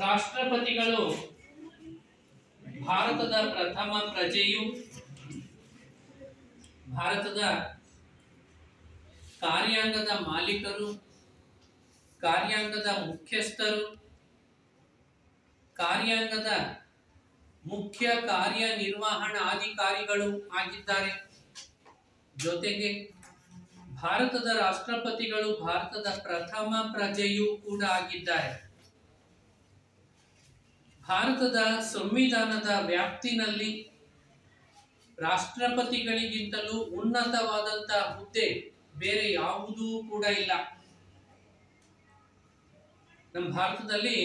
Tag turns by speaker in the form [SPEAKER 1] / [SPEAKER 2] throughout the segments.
[SPEAKER 1] ರಾಷ್ಟ್ರಪತಿಗಳು ಭಾರತದ ಪ್ರಥಮ ಪ್ರಜೆಯು, ಭಾರತದ ಕಾರ್ಯಾಂಗದ ಮಾಲೀಕರು, ಕಾರ್ಯಾಂಗದ ಮುಖ್ಯಸ್ಥರು, ಕಾರ್ಯಾಂಗದ ಮುಖ್ಯ ಕಾರ್ಯನಿರ್ವಹಣಾಧಿಕಾರಿಗಳು ಆಗಿದ್ದಾರೆ. ಜೊತೆಗೆ ಭಾರತದ ರಾಷ್ಟ್ರಪತಿಗಳು ಭಾರತದ ಪ್ರಥಮ ಪ್ರಜೆಯೂ ಕೂಡ ಆಗಿದ್ದಾರೆ. ಭಾರತದ ಸಂವಿಧಾನದ ವ್ಯಾಪ್ತಿನಲ್ಲಿ ರಾಷ್ಟ್ರಪತಿಗಳಿಗಿಂತಲೂ ಉನ್ನತವಾದಂತಹ ಹುದ್ದೆ ಬೇರೆ ಯಾವುದೂ ಕೂಡ ಇಲ್ಲ. ನಮ್ಮ ಭಾರತದಲ್ಲಿ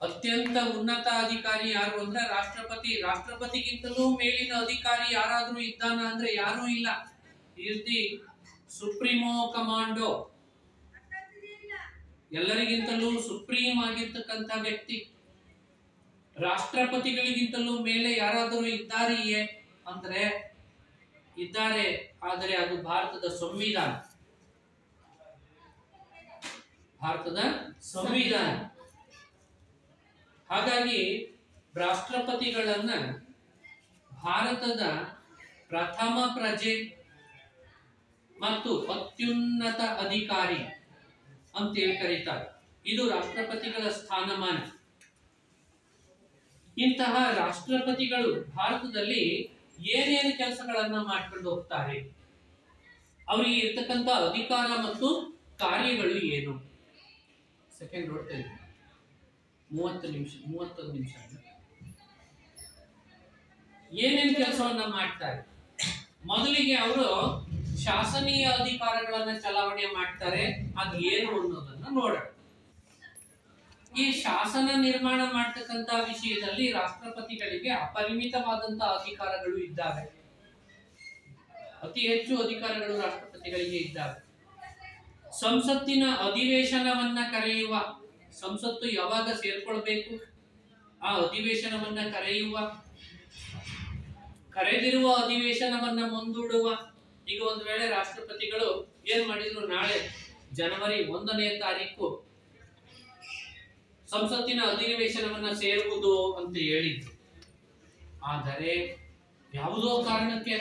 [SPEAKER 1] ಅತ್ಯಂತ ಉನ್ನತ ಅಧಿಕಾರಿ ಯಾರು ಅಂದ್ರೆ ರಾಷ್ಟ್ರಪತಿ. ರಾಷ್ಟ್ರಪತಿಗಿಂತಲೂ ಮೇಲಿನ ಅಧಿಕಾರಿ ಯಾರಾದ್ರೂ ಇದ್ದಾನ ಅಂದ್ರೆ ಯಾರೂ ಇಲ್ಲ. Is the supremo commando, ಎಲ್ಲರಿಗಿಂತಲೂ supreme ಆಗಿರ್ತಕ್ಕಂಥ ವ್ಯಕ್ತಿ. ರಾಷ್ಟ್ರಪತಿಗಳಿಗಿಂತಲೂ ಮೇಲೆ ಯಾರಾದರೂ ಇದ್ದಾರೆಯೇ ಅಂದ್ರೆ ಇದ್ದಾರೆ, ಆದರೆ ಅದು ಭಾರತದ ಸಂವಿಧಾನ. ಭಾರತದ ಸಂವಿಧಾನ. ಹಾಗಾಗಿ ರಾಷ್ಟ್ರಪತಿಗಳನ್ನ ಭಾರತದ ಪ್ರಥಮ ಪ್ರಜೆ ಮತ್ತು ಅತ್ಯುನ್ನತ ಅಧಿಕಾರಿ ಅಂತೇಳಿ ಕರೀತಾರೆ. ಇದು ರಾಷ್ಟ್ರಪತಿಗಳ ಸ್ಥಾನಮಾನ. ಇಂತಹ ರಾಷ್ಟ್ರಪತಿಗಳು ಭಾರತದಲ್ಲಿ ಏನೇನು ಕೆಲಸಗಳನ್ನ ಮಾಡ್ಕೊಂಡು ಹೋಗ್ತಾರೆ, ಅವರಿಗೆ ಇರ್ತಕ್ಕಂಥ ಅಧಿಕಾರ ಮತ್ತು ಕಾರ್ಯಗಳು ಏನು? ಸೆಕೆಂಡ್ ನೋಡ್ತಾ ಇದ್ದೀನಿ, 31 ನಿಮಿಷ. ಏನೇನು ಕೆಲಸವನ್ನ ಮಾಡ್ತಾರೆ? ಮೊದಲಿಗೆ ಅವರು ಶಾಸನೀಯ ಅಧಿಕಾರಗಳನ್ನ ಚಲಾವಣೆ ಮಾಡ್ತಾರೆ. ಅದು ಏನು ಅನ್ನೋದನ್ನ ನೋಡೋಣ. ಈ ಶಾಸನ ನಿರ್ಮಾಣ ಮಾಡತಕ್ಕಂತ ವಿಷಯದಲ್ಲಿ ರಾಷ್ಟ್ರಪತಿಗಳಿಗೆ ಅಪರಿಮಿತವಾದಂತಹ ಅಧಿಕಾರಗಳು ಇದ್ದಾವೆ. ಅತಿ ಹೆಚ್ಚು ಅಧಿಕಾರಗಳು ರಾಷ್ಟ್ರಪತಿಗಳಿಗೆ ಇದ್ದಾವೆ. ಸಂಸತ್ತಿನ ಅಧಿವೇಶನವನ್ನ ಕರೆಯುವ, ಸಂಸತ್ತು ಯಾವಾಗ ಸೇರ್ಕೊಳ್ಬೇಕು ಆ ಅಧಿವೇಶನವನ್ನ ಕರೆಯುವ, ಕರೆದಿರುವ ಅಧಿವೇಶನವನ್ನ ಮುಂದೂಡುವ. ಈಗ ಒಂದು ವೇಳೆ ರಾಷ್ಟ್ರಪತಿಗಳು ಏನ್ ಮಾಡಿದ್ರು, ನಾಳೆ ಜನವರಿ 1ನೇ ತಾರೀಕು ಸಂಸತ್ತಿನ ಅಧಿವೇಶನವನ್ನ ಸೇರುವುದು ಅಂತ ಹೇಳಿದ್ರು. ಆದರೆ ಯಾವುದೋ ಕಾರಣಕ್ಕೆ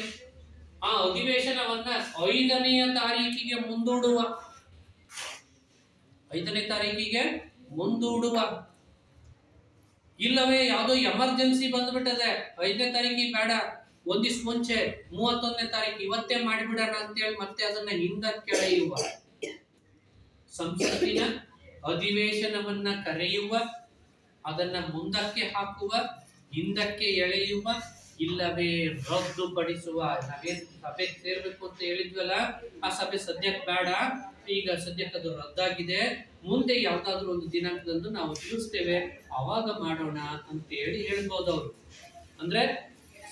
[SPEAKER 1] ಆ ಅಧಿವೇಶನವನ್ನ 5ನೇ ತಾರೀಕಿಗೆ ಮುಂದೂಡುವ, 5ನೇ ತಾರೀಕಿಗೆ ಮುಂದೂಡುವ, ಇಲ್ಲವೇ ಯಾವುದೋ ಎಮರ್ಜೆನ್ಸಿ ಬಂದ್ಬಿಟ್ಟದೆ 5ನೇ ತಾರೀಕಿಗೆ ಬೇಡ, ಒಂದಿವ್ಸ ಮುಂಚೆ 31ನೇ ತಾರೀಕು ಇವತ್ತೇ ಮಾಡಿಬಿಡೋಣ ಅಂತೇಳಿ ಮತ್ತೆ ಅದನ್ನ ಹಿಂದಕ್ಕೆ ಎಳೆಯುವ. ಸಂಸತ್ತಿನ ಅಧಿವೇಶನವನ್ನ ಕರೆಯುವ, ಅದನ್ನ ಮುಂದಕ್ಕೆ ಹಾಕುವ, ಹಿಂದಕ್ಕೆ ಎಳೆಯುವ, ಇಲ್ಲವೇ ರದ್ದುಪಡಿಸುವ. ನಾವೇನ್ ಸಭೆ ಸೇರ್ಬೇಕು ಅಂತ ಹೇಳಿದ್ವಲ್ಲ, ಆ ಸಭೆ ಸದ್ಯಕ್ಕೆ ಬೇಡ, ಈಗ ಸದ್ಯಕ್ಕೆ ಅದು ರದ್ದಾಗಿದೆ, ಮುಂದೆ ಯಾವ್ದಾದ್ರು ಒಂದು ದಿನಾಂಕದಂದು ನಾವು ತಿಳಿಸ್ತೇವೆ, ಅವಾಗ ಮಾಡೋಣ ಅಂತ ಹೇಳ್ಬೋದು ಅವರು. ಅಂದ್ರೆ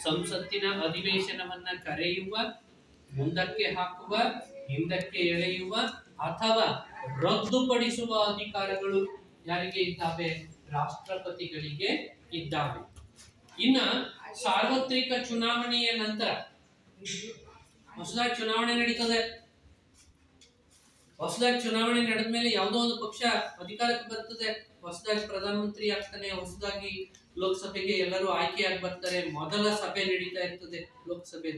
[SPEAKER 1] ಸಂಸತ್ತಿನ ಅಧಿವೇಶನವನ್ನ ಕರೆಯುವ, ಮುಂದಕ್ಕೆ ಹಾಕುವ, ಹಿಂದಕ್ಕೆ ಎಳೆಯುವ ಅಥವಾ ರದ್ದುಪಡಿಸುವ ಅಧಿಕಾರಗಳು ಯಾರಿಗೆ ಇದ್ದಾವೆ? ರಾಷ್ಟ್ರಪತಿಗಳಿಗೆ ಇದ್ದಾವೆ. ಇನ್ನ ಸಾರ್ವತ್ರಿಕ ಚುನಾವಣೆಯ ನಂತರ ಹೊಸದಾಗಿ ಚುನಾವಣೆ ನಡೀತದೆ. ಹೊಸದಾಗಿ ಚುನಾವಣೆ ನಡೆದ ಮೇಲೆ ಯಾವುದೋ ಒಂದು ಪಕ್ಷ ಅಧಿಕಾರಕ್ಕೆ ಬರ್ತದೆ, ಹೊಸದಾಗಿ ಪ್ರಧಾನಮಂತ್ರಿ ಆಗ್ತಾನೆ, ಹೊಸದಾಗಿ ಲೋಕಸಭೆಗೆ ಎಲ್ಲರೂ ಆಯ್ಕೆಯಾಗಿ ಬರ್ತಾರೆ. ಮೊದಲ ಸಭೆ ನಡೀತಾ ಇರ್ತದೆ ಲೋಕಸಭೆ.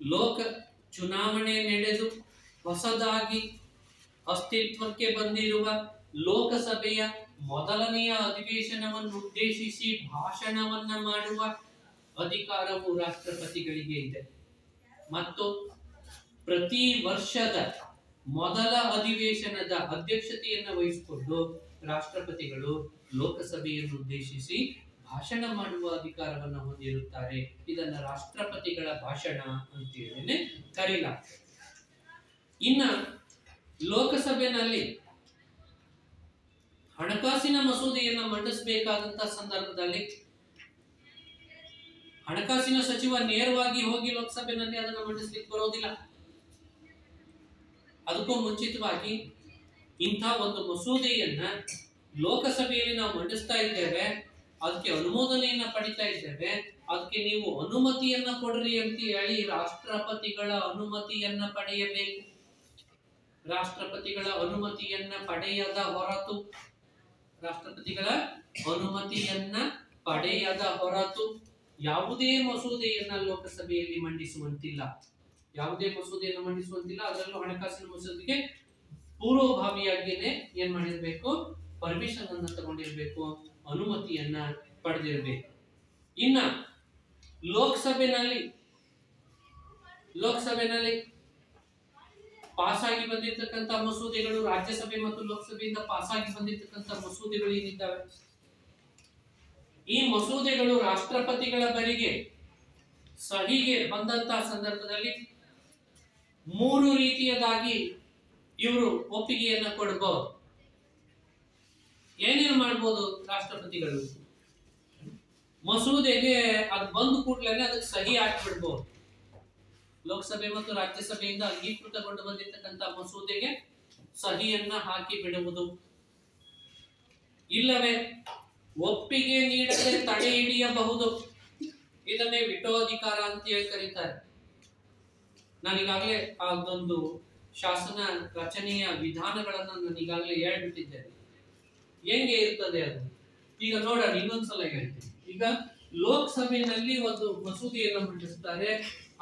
[SPEAKER 1] ಲೋಕ ಚುನಾವಣೆ ನಡೆದು ಹೊಸದಾಗಿ ಅಸ್ತಿತ್ವಕ್ಕೆ ಬಂದಿರುವ ಲೋಕಸಭೆಯ ಮೊದಲನೆಯ ಅಧಿವೇಶನವನ್ನು ಉದ್ದೇಶಿಸಿ ಭಾಷಣವನ್ನ ಮಾಡುವ ಅಧಿಕಾರವು ರಾಷ್ಟ್ರಪತಿಗಳಿಗೆ ಇದೆ. ಮತ್ತು ಪ್ರತಿ ವರ್ಷದ ಮೊದಲ ಅಧಿವೇಶನದ ಅಧ್ಯಕ್ಷತೆಯನ್ನು ವಹಿಸಿಕೊಂಡು ರಾಷ್ಟ್ರಪತಿಗಳು ಲೋಕಸಭೆಯನ್ನು ಉದ್ದೇಶಿಸಿ ಭಾಷಣ ಮಾಡುವ ಅಧಿಕಾರವನ್ನು ಹೊಂದಿರುತ್ತಾರೆ. ಇದನ್ನ ರಾಷ್ಟ್ರಪತಿಗಳ ಭಾಷಣ ಅಂತೇಳಿ ಕರೀಲಾಗ್ತದೆ. ಇನ್ನ ಲೋಕಸಭೆಯಲ್ಲಿ ಹಣಕಾಸಿನ ಮಸೂದೆಯನ್ನು ಮಂಡಿಸಬೇಕಾದಂತಹ ಸಂದರ್ಭದಲ್ಲಿ ಹಣಕಾಸಿನ ಸಚಿವ ನೇರವಾಗಿ ಹೋಗಿ ಲೋಕಸಭೆಯಲ್ಲಿ ಅದನ್ನು ಮಂಡಿಸಲಿಕ್ಕೆ ಬರೋದಿಲ್ಲ. ಅದಕ್ಕೂ ಮುಂಚಿತವಾಗಿ ಇಂಥ ಒಂದು ಮಸೂದೆಯನ್ನ ಲೋಕಸಭೆಯಲ್ಲಿ ನಾವು ಮಂಡಿಸ್ತಾ ಇದ್ದೇವೆ, ಅದಕ್ಕೆ ಅನುಮೋದನೆಯನ್ನ ಪಡಿತಾ ಇದ್ದೇವೆ, ಅದಕ್ಕೆ ನೀವು ಅನುಮತಿಯನ್ನ ಕೊಡ್ರಿ ಅಂತ ಹೇಳಿ ರಾಷ್ಟ್ರಪತಿಗಳ ಅನುಮತಿಯನ್ನ ಪಡೆಯಬೇಕು. ರಾಷ್ಟ್ರಪತಿಗಳ ಅನುಮತಿಯನ್ನ ಪಡೆಯದ ಹೊರತು ರಾಷ್ಟ್ರಪತಿಗಳ ಅನುಮತಿಯನ್ನ ಪಡೆಯದ ಹೊರತು ಯಾವುದೇ ಮಸೂದೆಯನ್ನ ಲೋಕಸಭೆಯಲ್ಲಿ ಮಂಡಿಸುವಂತಿಲ್ಲ. ಯಾವುದೇ ಮಸೂದೆಯನ್ನು ಮಂಡಿಸುವಂತಿಲ್ಲ. ಅದರಲ್ಲೂ ಹಣಕಾಸಿನ ಮಸೂದೆಗೆ ಪೂರ್ವಭಾವಿಯಾಗಿಯೇ ಏನ್ ಮಾಡಿರ್ಬೇಕು, ಪರ್ಮಿಷನ್ ಅನ್ನ ತಗೊಂಡಿರ್ಬೇಕು, ಅನುಮತಿಯನ್ನ ಪಡೆದಿರ್ಬೇಕು. ಇನ್ನ ಲೋಕಸಭೆನಲ್ಲಿ ಪಾಸ್ ಆಗಿ ಬಂದಿರತಕ್ಕಂತ ಮಸೂದೆಗಳು, ರಾಜ್ಯಸಭೆ ಮತ್ತು ಲೋಕಸಭೆಯಿಂದ ಪಾಸ್ ಆಗಿ ಬಂದಿರತಕ್ಕಂತ ಮಸೂದೆಗಳು ಏನಿದ್ದಾವೆ, ಈ ಮಸೂದೆಗಳು ರಾಷ್ಟ್ರಪತಿಗಳ ಬಳಿಗೆ ಸಹಿಗೆ ಬಂದಂತಹ ಸಂದರ್ಭದಲ್ಲಿ 3 ರೀತಿಯದಾಗಿ ಇವರು ಒಪ್ಪಿಗೆಯನ್ನ ಕೊಡಬಹುದು. ಏನೇನು ಮಾಡಬಹುದು ರಾಷ್ಟ್ರಪತಿಗಳು? ಮಸೂದೆಗೆ ಅದು ಬಂದ ಕೂಡಲೇ ಅದಕ್ಕೆ ಸಹಿ ಹಾಕಿಬಿಡ್ಬಹುದು. ಲೋಕಸಭೆ ಮತ್ತು ರಾಜ್ಯಸಭೆಯಿಂದ ಅಂಗೀಕೃತಗೊಂಡು ಬಂದಿರತಕ್ಕಂತ ಮಸೂದೆಗೆ ಸಹಿಯನ್ನ ಹಾಕಿ ಬಿಡುವುದು. ಇಲ್ಲವೇ ಒಪ್ಪಿಗೆ ನೀಡದೆ ತಡೆ ಹಿಡಿಯಬಹುದು. ಇದನ್ನೇ ವಿಟೋ ಅಧಿಕಾರ ಅಂತ ಹೇಳಿ ಕರೀತಾರೆ. ನಾನೀಗಾಗಲೇ ಅದೊಂದು ಶಾಸನ ರಚನೆಯ ವಿಧಾನಗಳನ್ನ ನಾನೀಗಾಗಲೇ ಹೇಳ್ಬಿಟ್ಟಿದ್ದೇನೆ. ಹೆಂಗೆ ಇರ್ತದೆ ಅದು ಈಗ ನೋಡೋಣ, ಇನ್ನೊಂದ್ಸಲ ಹೇಳ್ತೀನಿ. ಈಗ ಲೋಕಸಭೆಯಲ್ಲಿ ಒಂದು ಮಸೂದೆಯನ್ನು ಮಂಡಿಸ್ತಾರೆ,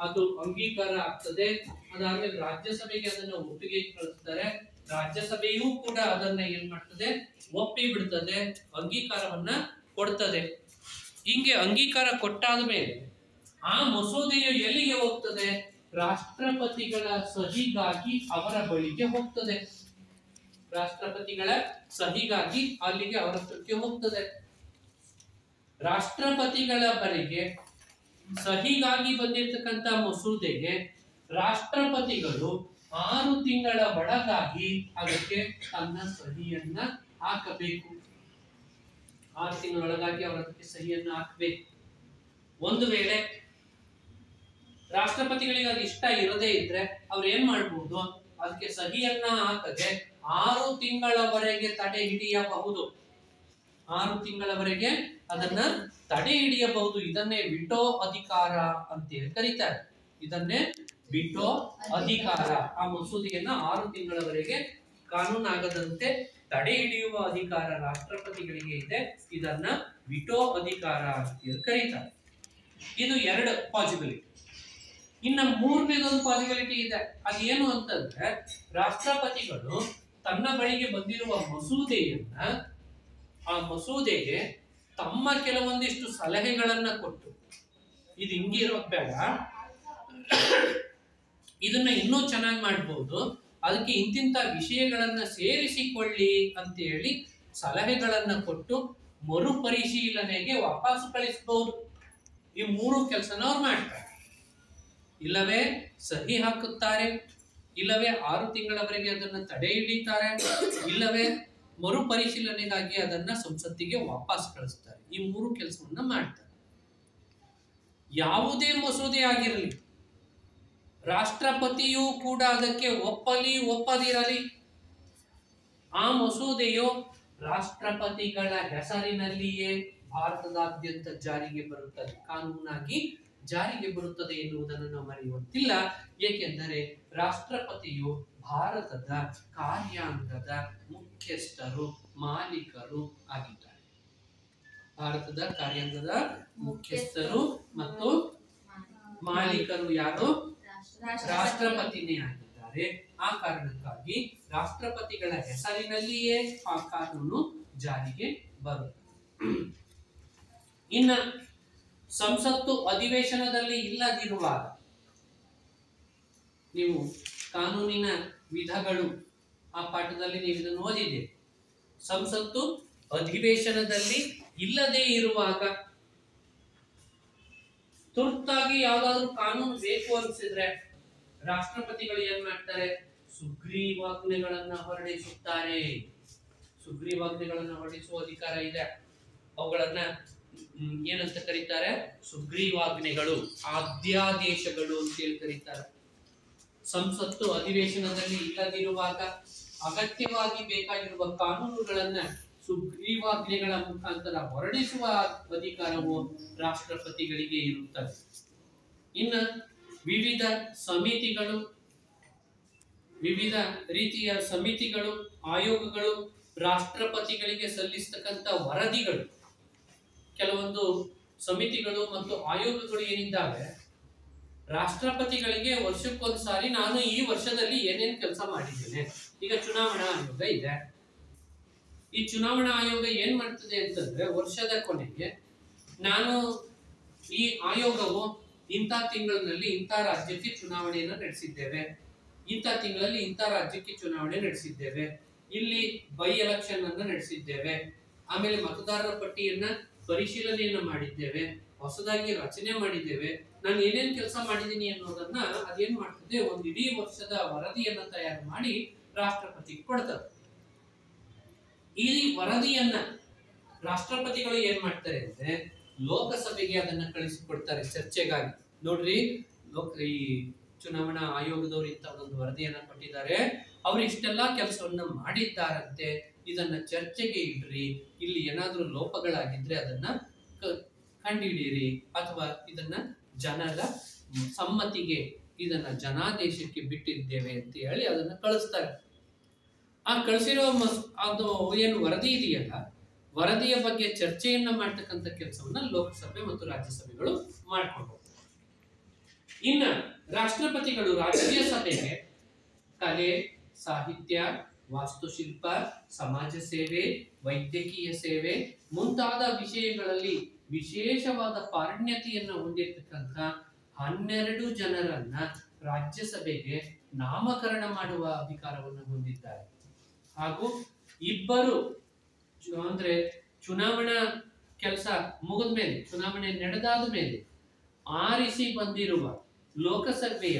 [SPEAKER 1] ಅದು ಅಂಗೀಕಾರ ಆಗ್ತದೆ. ಅದಾದ್ಮೇಲೆ ರಾಜ್ಯಸಭೆಗೆ ಅದನ್ನ ಒಪ್ಪಿಗೆ ಕಳಿಸ್ತಾರೆ. ರಾಜ್ಯಸಭೆಯೂ ಕೂಡ ಅದನ್ನ ಏನ್ ಮಾಡ್ತದೆ, ಒಪ್ಪಿ ಬಿಡ್ತದೆ, ಅಂಗೀಕಾರವನ್ನ ಕೊಡ್ತದೆ. ಹಿಂಗೆ ಅಂಗೀಕಾರ ಕೊಟ್ಟಾದ ಮೇಲೆ ಆ ಮಸೂದೆಯು ಎಲ್ಲಿಗೆ ಹೋಗ್ತದೆ? ರಾಷ್ಟ್ರಪತಿಗಳ ಸಹಿಗಾಗಿ ಅವರ ಬಳಿಗೆ ಹೋಗ್ತದೆ. ರಾಷ್ಟ್ರಪತಿಗಳ ಸಹಿಗಾಗಿ ಅಲ್ಲಿಗೆ ಅವರ ಹತ್ರಕ್ಕೆ ಹೋಗ್ತದೆ. ರಾಷ್ಟ್ರಪತಿಗಳ ಬಳಿಗೆ ಸಹಿಗಾಗಿ ಬಂದಿರತಕ್ಕಂತ ಮಸೂದೆಗೆ ರಾಷ್ಟ್ರಪತಿಗಳು 6 ತಿಂಗಳ ಒಳಗಾಗಿ ಅದಕ್ಕೆ ತನ್ನ ಸಹಿಯನ್ನ ಹಾಕಬೇಕು. 6 ತಿಂಗಳ ಒಳಗಾಗಿ ಅವರ ಅದಕ್ಕೆ ಸಹಿಯನ್ನ ಹಾಕಬೇಕು. ಒಂದು ವೇಳೆ ರಾಷ್ಟ್ರಪತಿಗಳಿಗೆ ಅದು ಇಷ್ಟ ಇರದೇ ಇದ್ರೆ ಅವ್ರು ಏನ್ ಮಾಡ್ಬೋದು, ಅದಕ್ಕೆ ಸಹಿಯನ್ನ ಹಾಕದೆ 6 ತಿಂಗಳವರೆಗೆ ತಡೆ ಹಿಡಿಯಬಹುದು. 6 ತಿಂಗಳವರೆಗೆ ಅದನ್ನ ತಡೆ ಹಿಡಿಯಬಹುದು. ಇದನ್ನೇ ವಿಟೋ ಅಧಿಕಾರ ಅಂತೇಳಿ ಕರೀತಾರೆ. ಇದನ್ನೇ ವಿಟೋ ಅಧಿಕಾರ. ಆ ಮಸೂದೆಯನ್ನ 6 ತಿಂಗಳವರೆಗೆ ಕಾನೂನಾಗದಂತೆ ತಡೆ ಹಿಡಿಯುವ ಅಧಿಕಾರ ರಾಷ್ಟ್ರಪತಿಗಳಿಗೆ ಇದೆ. ಇದನ್ನ ವಿಟೋ ಅಧಿಕಾರ ಅಂತೇಳಿ ಕರೀತಾರೆ. ಇದು 2 ಪಾಸಿಬಿಲಿಟಿ. ಇನ್ನ 3ನೇದೊಂದು ಪಾಸಿಬಿಲಿಟಿ ಇದೆ. ಅದೇನು ಅಂತಂದ್ರೆ, ರಾಷ್ಟ್ರಪತಿಗಳು ತನ್ನ ಬಳಿಗೆ ಬಂದಿರುವ ಮಸೂದೆಯನ್ನ, ಆ ಮಸೂದೆಗೆ ತಮ್ಮ ಕೆಲವೊಂದಿಷ್ಟು ಸಲಹೆಗಳನ್ನ ಕೊಟ್ಟು, ಇದು ಹಿಂಗಿರೋದ್ ಬೇಡ, ಇದನ್ನ ಇನ್ನೂ ಚೆನ್ನಾಗಿ ಮಾಡಬಹುದು, ಅದಕ್ಕೆ ಇಂತಿಂತ ವಿಷಯಗಳನ್ನ ಸೇರಿಸಿಕೊಳ್ಳಿ ಅಂತ ಹೇಳಿ ಸಲಹೆಗಳನ್ನ ಕೊಟ್ಟು ಮರುಪರಿಶೀಲನೆಗೆ ವಾಪಸ್ ಕಳಿಸಬಹುದು. ಈ 3 ಕೆಲಸನ ಅವ್ರು ಮಾಡ್ತಾರೆ. ಇಲ್ಲವೇ ಸಹಿ ಹಾಕುತ್ತಾರೆ, ಇಲ್ಲವೇ 6 ತಿಂಗಳವರೆಗೆ ಅದನ್ನ ತಡೆ ಹಿಡಿತಾರೆ, ಇಲ್ಲವೇ ಮರುಪರಿಶೀಲನೆಗಾಗಿ ಅದನ್ನ ಸಂಸತ್ತಿಗೆ ವಾಪಸ್ ಕಳಿಸ್ತಾರೆ. ಈ 3 ಕೆಲಸವನ್ನ ಮಾಡ್ತಾರೆ. ಯಾವುದೇ ಮಸೂದೆ ಆಗಿರಲಿ, ರಾಷ್ಟ್ರಪತಿಯೂ ಕೂಡ ಅದಕ್ಕೆ ಒಪ್ಪಲಿ ಒಪ್ಪದಿರಲಿ, ಆ ಮಸೂದೆಯು ರಾಷ್ಟ್ರಪತಿಗಳ ಹೆಸರಿನಲ್ಲಿಯೇ ಭಾರತದಾದ್ಯಂತ ಜಾರಿಗೆ ಬರುತ್ತದೆ, ಕಾನೂನಾಗಿ ಜಾರಿಗೆ ಬರುತ್ತದೆ ಎನ್ನುವುದನ್ನು ನಾವು ಮರೆಯುವಂತಿಲ್ಲ. ಏಕೆಂದರೆ ರಾಷ್ಟ್ರಪತಿಯು ಭಾರತದ ಕಾರ್ಯಾಂಗದ ಮುಖ್ಯಸ್ಥರು, ಮಾಲೀಕರು ಆಗಿದ್ದಾರೆ. ಭಾರತದ ಕಾರ್ಯಾಂಗದ ಮುಖ್ಯಸ್ಥರು ಮತ್ತು ಮಾಲೀಕರು ಯಾರು? ರಾಷ್ಟ್ರಪತಿನೇ ಆಗಿದ್ದಾರೆ. ಆ ಕಾರಣಕ್ಕಾಗಿ ರಾಷ್ಟ್ರಪತಿಗಳ ಹೆಸರಿನಲ್ಲಿಯೇ ಆ ಕಾನೂನು ಜಾರಿಗೆ ಬರುತ್ತದೆ. ಇನ್ನ ಸಂಸತ್ತು ಅಧಿವೇಶನದಲ್ಲಿ ಇಲ್ಲದಿರುವಾಗ, ನೀವು ಕಾನೂನಿನ ವಿಧಗಳು ಆ ಪಾಠದಲ್ಲಿ ನೀವು ಇದನ್ನು ಓದಿದ್ದೀರಿ. ಸಂಸತ್ತು ಅಧಿವೇಶನದಲ್ಲಿ ಇಲ್ಲದೆ ಇರುವಾಗ ತುರ್ತಾಗಿ ಯಾವ್ದಾದ್ರು ಕಾನೂನು ಬೇಕು ಅನ್ಸಿದ್ರೆ ರಾಷ್ಟ್ರಪತಿಗಳು ಏನ್ ಮಾಡ್ತಾರೆ? ಸುಗ್ರೀವಾಜ್ಞೆಗಳನ್ನ ಹೊರಡಿಸುತ್ತಾರೆ. ಸುಗ್ರೀವಾಜ್ಞೆಗಳನ್ನ ಹೊರಡಿಸುವ ಅಧಿಕಾರ ಇದೆ. ಅವುಗಳನ್ನ ಏನಂತ ಕರೀತಾರೆ? ಸುಗ್ರೀವಾಜ್ಞೆಗಳು, ಅಧ್ಯಾದೇಶಗಳು ಅಂತೇಳಿ ಕರೀತಾರೆ. ಸಂಸತ್ತು ಅಧಿವೇಶನದಲ್ಲಿ ಇಲ್ಲದಿರುವಾಗ ಅಗತ್ಯವಾಗಿ ಬೇಕಾಗಿರುವ ಕಾನೂನುಗಳನ್ನ ಸುಗ್ರೀವಾಜ್ಞೆಗಳ ಮುಖಾಂತರ ಹೊರಡಿಸುವ ಅಧಿಕಾರವು ರಾಷ್ಟ್ರಪತಿಗಳಿಗೆ ಇರುತ್ತದೆ. ಇನ್ನು ವಿವಿಧ ಸಮಿತಿಗಳು, ವಿವಿಧ ರೀತಿಯ ಸಮಿತಿಗಳು, ಆಯೋಗಗಳು ರಾಷ್ಟ್ರಪತಿಗಳಿಗೆ ಸಲ್ಲಿಸ್ತಕ್ಕಂಥ ವರದಿಗಳು, ಕೆಲವೊಂದು ಸಮಿತಿಗಳು ಮತ್ತು ಆಯೋಗಗಳು ಏನಿದ್ದಾವೆ, ರಾಷ್ಟ್ರಪತಿಗಳಿಗೆ ವರ್ಷಕ್ಕೊಂದ್ಸಾರಿ ನಾನು ಈ ವರ್ಷದಲ್ಲಿ ಏನೇನು ಕೆಲಸ ಮಾಡಿದ್ದೇನೆ. ಈಗ ಚುನಾವಣಾ ಆಯೋಗ ಇದೆ. ಈ ಚುನಾವಣಾ ಆಯೋಗ ಏನ್ ಮಾಡ್ತದೆ ಅಂತಂದ್ರೆ, ವರ್ಷದ ಕೊನೆಗೆ ನಾನು ಈ ಆಯೋಗವು ಇಂಥ ತಿಂಗಳಿನಲ್ಲಿ ಇಂಥ ರಾಜ್ಯಕ್ಕೆ ಚುನಾವಣೆಯನ್ನು ನಡೆಸಿದ್ದೇವೆ, ಇಂಥ ತಿಂಗಳಲ್ಲಿ ಇಂಥ ರಾಜ್ಯಕ್ಕೆ ಚುನಾವಣೆ ನಡೆಸಿದ್ದೇವೆ, ಇಲ್ಲಿ ಬೈ ಎಲೆಕ್ಷನ್ ಅನ್ನು ನಡೆಸಿದ್ದೇವೆ, ಆಮೇಲೆ ಮತದಾರರ ಪಟ್ಟಿಯನ್ನ ಪರಿಶೀಲನೆಯನ್ನ ಮಾಡಿದ್ದೇವೆ, ಹೊಸದಾಗಿ ರಚನೆ ಮಾಡಿದ್ದೇವೆ, ನಾನು ಏನೇನ್ ಕೆಲಸ ಮಾಡಿದ್ದೀನಿ ಅನ್ನೋದನ್ನ ಅದೇನ್ ಮಾಡ್ತದೆ, ಒಂದು ಇಡೀ ವರ್ಷದ ವರದಿಯನ್ನ ತಯಾರು ಮಾಡಿ ರಾಷ್ಟ್ರಪತಿಗೆ ಕೊಡ್ತಾರೆ. ಈ ವರದಿಯನ್ನ ರಾಷ್ಟ್ರಪತಿಗಳು ಏನ್ ಮಾಡ್ತಾರೆ ಅಂದ್ರೆ ಲೋಕಸಭೆಗೆ ಅದನ್ನ ಕಳಿಸಿಕೊಡ್ತಾರೆ ಚರ್ಚೆಗಾಗಿ. ನೋಡ್ರಿ, ಈ ಚುನಾವಣಾ ಆಯೋಗದವರು ಇಂತ ಒಂದು ವರದಿಯನ್ನ ಕೊಟ್ಟಿದ್ದಾರೆ, ಅವ್ರು ಇಷ್ಟೆಲ್ಲಾ ಕೆಲಸವನ್ನ ಮಾಡಿದ್ದಾರಂತೆ, ಇದನ್ನ ಚರ್ಚೆಗೆ ಇಡ್ರಿ, ಇಲ್ಲಿ ಏನಾದ್ರೂ ಲೋಪಗಳಾಗಿದ್ರೆ ಅದನ್ನ ಕಂಡುಹಿಡಿಯಿರಿ, ಅಥವಾ ಇದನ್ನ ಜನರ ಸಮ್ಮತಿಗೆ ಇದನ್ನ ಜನಾದೇಶಕ್ಕೆ ಬಿಟ್ಟಿದ್ದೇವೆ ಅಂತ ಹೇಳಿ ಅದನ್ನ ಕಳಿಸ್ತಾರೆ. ಆ ಕಳಿಸಿರೋ ಅದು ಏನು ವರದಿ ಇದೆಯಲ್ಲ, ವರದಿಯ ಬಗ್ಗೆ ಚರ್ಚೆಯನ್ನ ಮಾಡ್ತಕ್ಕಂಥ ಕೆಲಸವನ್ನ ಲೋಕಸಭೆ ಮತ್ತು ರಾಜ್ಯಸಭೆಗಳು ಮಾಡ್ಕೊಂಡು ಹೋಗ್ತಾರೆ. ಇನ್ನ ರಾಷ್ಟ್ರಪತಿಗಳು ರಾಜ್ಯಸಭೆಗೆ ಕಲೆ, ಸಾಹಿತ್ಯ, ವಾಸ್ತುಶಿಲ್ಪ, ಸಮಾಜ ಸೇವೆ, ವೈದ್ಯಕೀಯ ಸೇವೆ ಮುಂತಾದ ವಿಷಯಗಳಲ್ಲಿ ವಿಶೇಷವಾದ ಪಾರಣ್ಯತೆಯನ್ನು ಹೊಂದಿರತಕ್ಕಂಥ 12 ಜನರನ್ನ ರಾಜ್ಯಸಭೆಗೆ ನಾಮಕರಣ ಮಾಡುವ ಅಧಿಕಾರವನ್ನು ಹೊಂದಿದ್ದಾರೆ. ಹಾಗೂ 2 ಅಂದ್ರೆ ಚುನಾವಣಾ ಕೆಲಸ ಮುಗಿದ ಮೇಲೆ, ಚುನಾವಣೆ ನಡೆದಾದ ಮೇಲೆ ಆರಿಸಿ ಬಂದಿರುವ ಲೋಕಸಭೆಯ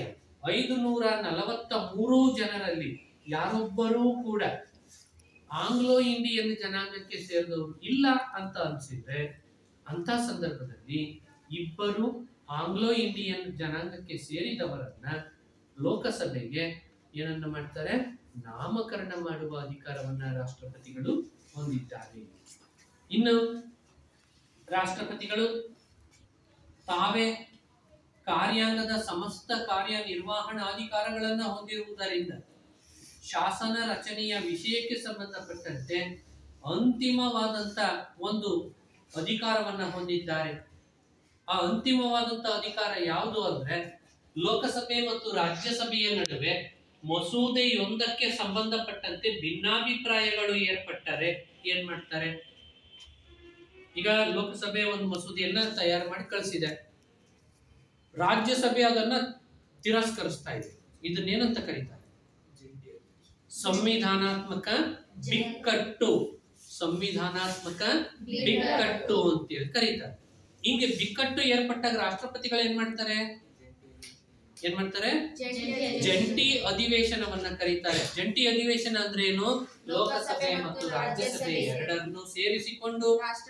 [SPEAKER 1] 543 ಜನರಲ್ಲಿ ಯಾರೊಬ್ಬರೂ ಕೂಡ ಆಂಗ್ಲೋ ಇಂಡಿಯನ್ ಜನಾಂಗಕ್ಕೆ ಸೇರಿದವರು ಇಲ್ಲ ಅಂತ ಅನ್ಸಿದ್ರೆ, ಅಂತ ಸಂದರ್ಭದಲ್ಲಿ 2 ಆಂಗ್ಲೋ ಇಂಡಿಯನ್ ಜನಾಂಗಕ್ಕೆ ಸೇರಿದವರನ್ನ ಲೋಕಸಭೆಗೆ ಏನನ್ನ ಮಾಡ್ತಾರೆ, ನಾಮಕರಣ ಮಾಡುವ ಅಧಿಕಾರವನ್ನ ರಾಷ್ಟ್ರಪತಿಗಳು ಹೊಂದಿದ್ದಾರೆ. ಇನ್ನು ರಾಷ್ಟ್ರಪತಿಗಳು ತಾವೇ ಕಾರ್ಯಾಂಗದ ಸಮಸ್ತ ಕಾರ್ಯನಿರ್ವಹಣಾಧಿಕಾರಗಳನ್ನ ಹೊಂದಿರುವುದರಿಂದ ಶಾಸನ ರಚನೆಯ ವಿಷಯಕ್ಕೆ ಸಂಬಂಧಪಟ್ಟಂತೆ ಅಂತಿಮವಾದಂತ ಒಂದು ಅಧಿಕಾರವನ್ನ ಹೊಂದಿದ್ದಾರೆ. ಆ ಅಂತಿಮವಾದಂತ ಅಧಿಕಾರ ಯಾವುದು ಅಂದ್ರೆ, ಲೋಕಸಭೆ ಮತ್ತು ರಾಜ್ಯಸಭೆಯ ನಡುವೆ ಮಸೂದೆಯೊಂದಕ್ಕೆ ಸಂಬಂಧಪಟ್ಟಂತೆ ಭಿನ್ನಾಭಿಪ್ರಾಯಗಳು ಏರ್ಪಟ್ಟರೆ ಏನ್ ಮಾಡ್ತಾರೆ, ಈಗ ಲೋಕಸಭೆ ಒಂದು ಮಸೂದೆಯನ್ನ ತಯಾರು ಮಾಡಿ ಕಳಿಸಿದೆ, ರಾಜ್ಯಸಭೆ ಅದನ್ನ ತಿರಸ್ಕರಿಸ್ತಾ ಇದೆ. ಇದನ್ನೇನಂತ ಕರೀತಾರೆ, ಸಂವಿಧಾನಾತ್ಮಕ ಬಿಕ್ಕಟ್ಟು, ಸಂವಿಧಾನಾತ್ಮಕ ಬಿಕ್ಕಟ್ಟು ಅಂತೇಳಿ ಕರೀತಾರೆ. ಹಿಂಗೆ ಬಿಕ್ಕಟ್ಟು ಏರ್ಪಟ್ಟಾಗ ರಾಷ್ಟ್ರಪತಿಗಳು ಏನ್ ಮಾಡ್ತಾರೆ, ಜಂಟಿ ಅಧಿವೇಶನವನ್ನ ಕರೀತಾರೆ. ಜಂಟಿ ಅಧಿವೇಶನ ಅಂದ್ರೆ ಏನು, ಲೋಕಸಭೆ ಮತ್ತು ರಾಜ್ಯಸಭೆ ಎರಡನ್ನು ಸೇರಿಸಿಕೊಂಡು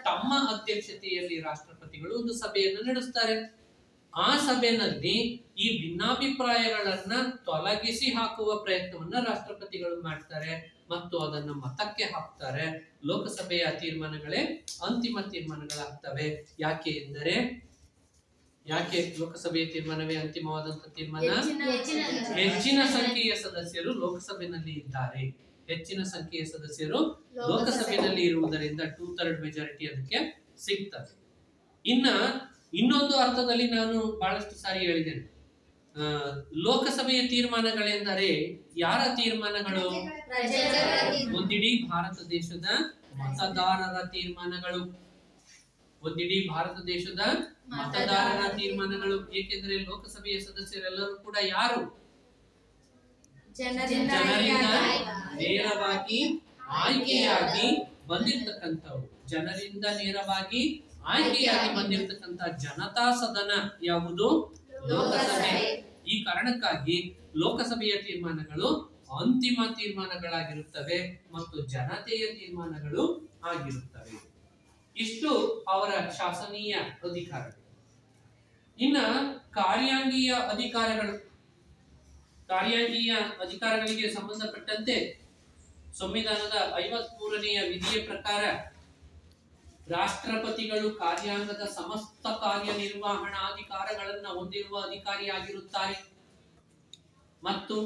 [SPEAKER 1] ತಮ್ಮ ಅಧ್ಯಕ್ಷತೆಯಲ್ಲಿ ರಾಷ್ಟ್ರಪತಿಗಳು ಒಂದು ಸಭೆಯನ್ನು ನಡೆಸ್ತಾರೆ. ಆ ಸಭೆಯಲ್ಲಿ ಈ ಭಿನ್ನಾಭಿಪ್ರಾಯಗಳನ್ನ ತೊಲಗಿಸಿ ಹಾಕುವ ಪ್ರಯತ್ನವನ್ನ ರಾಷ್ಟ್ರಪತಿಗಳು ಮಾಡ್ತಾರೆ ಮತ್ತು ಅದನ್ನು ಮತಕ್ಕೆ ಹಾಕ್ತಾರೆ. ಲೋಕಸಭೆಯ ತೀರ್ಮಾನಗಳೇ ಅಂತಿಮ ತೀರ್ಮಾನಗಳಾಗ್ತವೆ. ಯಾಕೆ ಲೋಕಸಭೆಯ ತೀರ್ಮಾನವೇ ಅಂತಿಮವಾದಂತ ತೀರ್ಮಾನ? ಹೆಚ್ಚಿನ ಸಂಖ್ಯೆಯ ಸದಸ್ಯರು ಲೋಕಸಭೆಯಲ್ಲಿ ಇದ್ದಾರೆ, ಹೆಚ್ಚಿನ ಸಂಖ್ಯೆಯ ಸದಸ್ಯರು ಲೋಕಸಭೆಯಲ್ಲಿ ಇರುವುದರಿಂದ 2/3 ಮೆಜಾರಿಟಿ ಅದಕ್ಕೆ ಸಿಗ್ತದೆ. ಇನ್ನೊಂದು ಅರ್ಥದಲ್ಲಿ ನಾನು ಬಹಳಷ್ಟು ಸಾರಿ ಹೇಳಿದ್ದೇನೆ, ಲೋಕಸಭೆಯ ತೀರ್ಮಾನಗಳೆಂದರೆ ಯಾರ ತೀರ್ಮಾನಗಳು? ಒಂದಿಡೀ ಭಾರತ ದೇಶದ ಮತದಾರರ ತೀರ್ಮಾನಗಳು, ಒಂದಿಡೀ ಭಾರತ ದೇಶದ ಮತದಾರರ ತೀರ್ಮಾನಗಳು. ಏಕೆಂದ್ರೆ ಲೋಕಸಭೆಯ ಸದಸ್ಯರೆಲ್ಲರೂ ಕೂಡ ಯಾರು? ಜನರಿಂದ ನೇರವಾಗಿ ಆಯ್ಕೆಯಾಗಿ ಬಂದಿರ್ತಕ್ಕಂಥವ್ರು, ಜನರಿಂದ ನೇರವಾಗಿ ಆಯ್ಕೆಯಾಗಿ ಬಂದಿರತಕ್ಕಂತ ಜನತಾ ಸದನ ಯಾವುದು? ಲೋಕಸಭೆ. ಈ ಕಾರಣಕ್ಕಾಗಿ ಲೋಕಸಭೆಯ ತೀರ್ಮಾನಗಳು ಅಂತಿಮ ತೀರ್ಮಾನಗಳಾಗಿರುತ್ತವೆ ಮತ್ತು ಜನತೆಯ ತೀರ್ಮಾನಗಳು ಆಗಿರುತ್ತವೆ. ಇಷ್ಟು ಅವರ ಶಾಸನೀಯ ಅಧಿಕಾರಗಳು. ಇನ್ನ ಕಾರ್ಯಾಂಗೀಯ ಅಧಿಕಾರಗಳು, ಕಾರ್ಯಾಂಗೀಯ ಅಧಿಕಾರಗಳಿಗೆ ಸಂಬಂಧಪಟ್ಟಂತೆ ಸಂವಿಧಾನದ 53ನೇ ವಿಧಿಯ ಪ್ರಕಾರ ರಾಷ್ಟ್ರಪತಿಗಳು ಕಾರ್ಯಾಂಗದ ಸಮಸ್ತ ಕಾರ್ಯನಿರ್ವಹಣಾಧಿಕಾರಗಳನ್ನು ಹೊಂದಿರುವ ಅಧಿಕಾರಿಯಾಗಿರುತ್ತಾರೆ ಮತ್ತು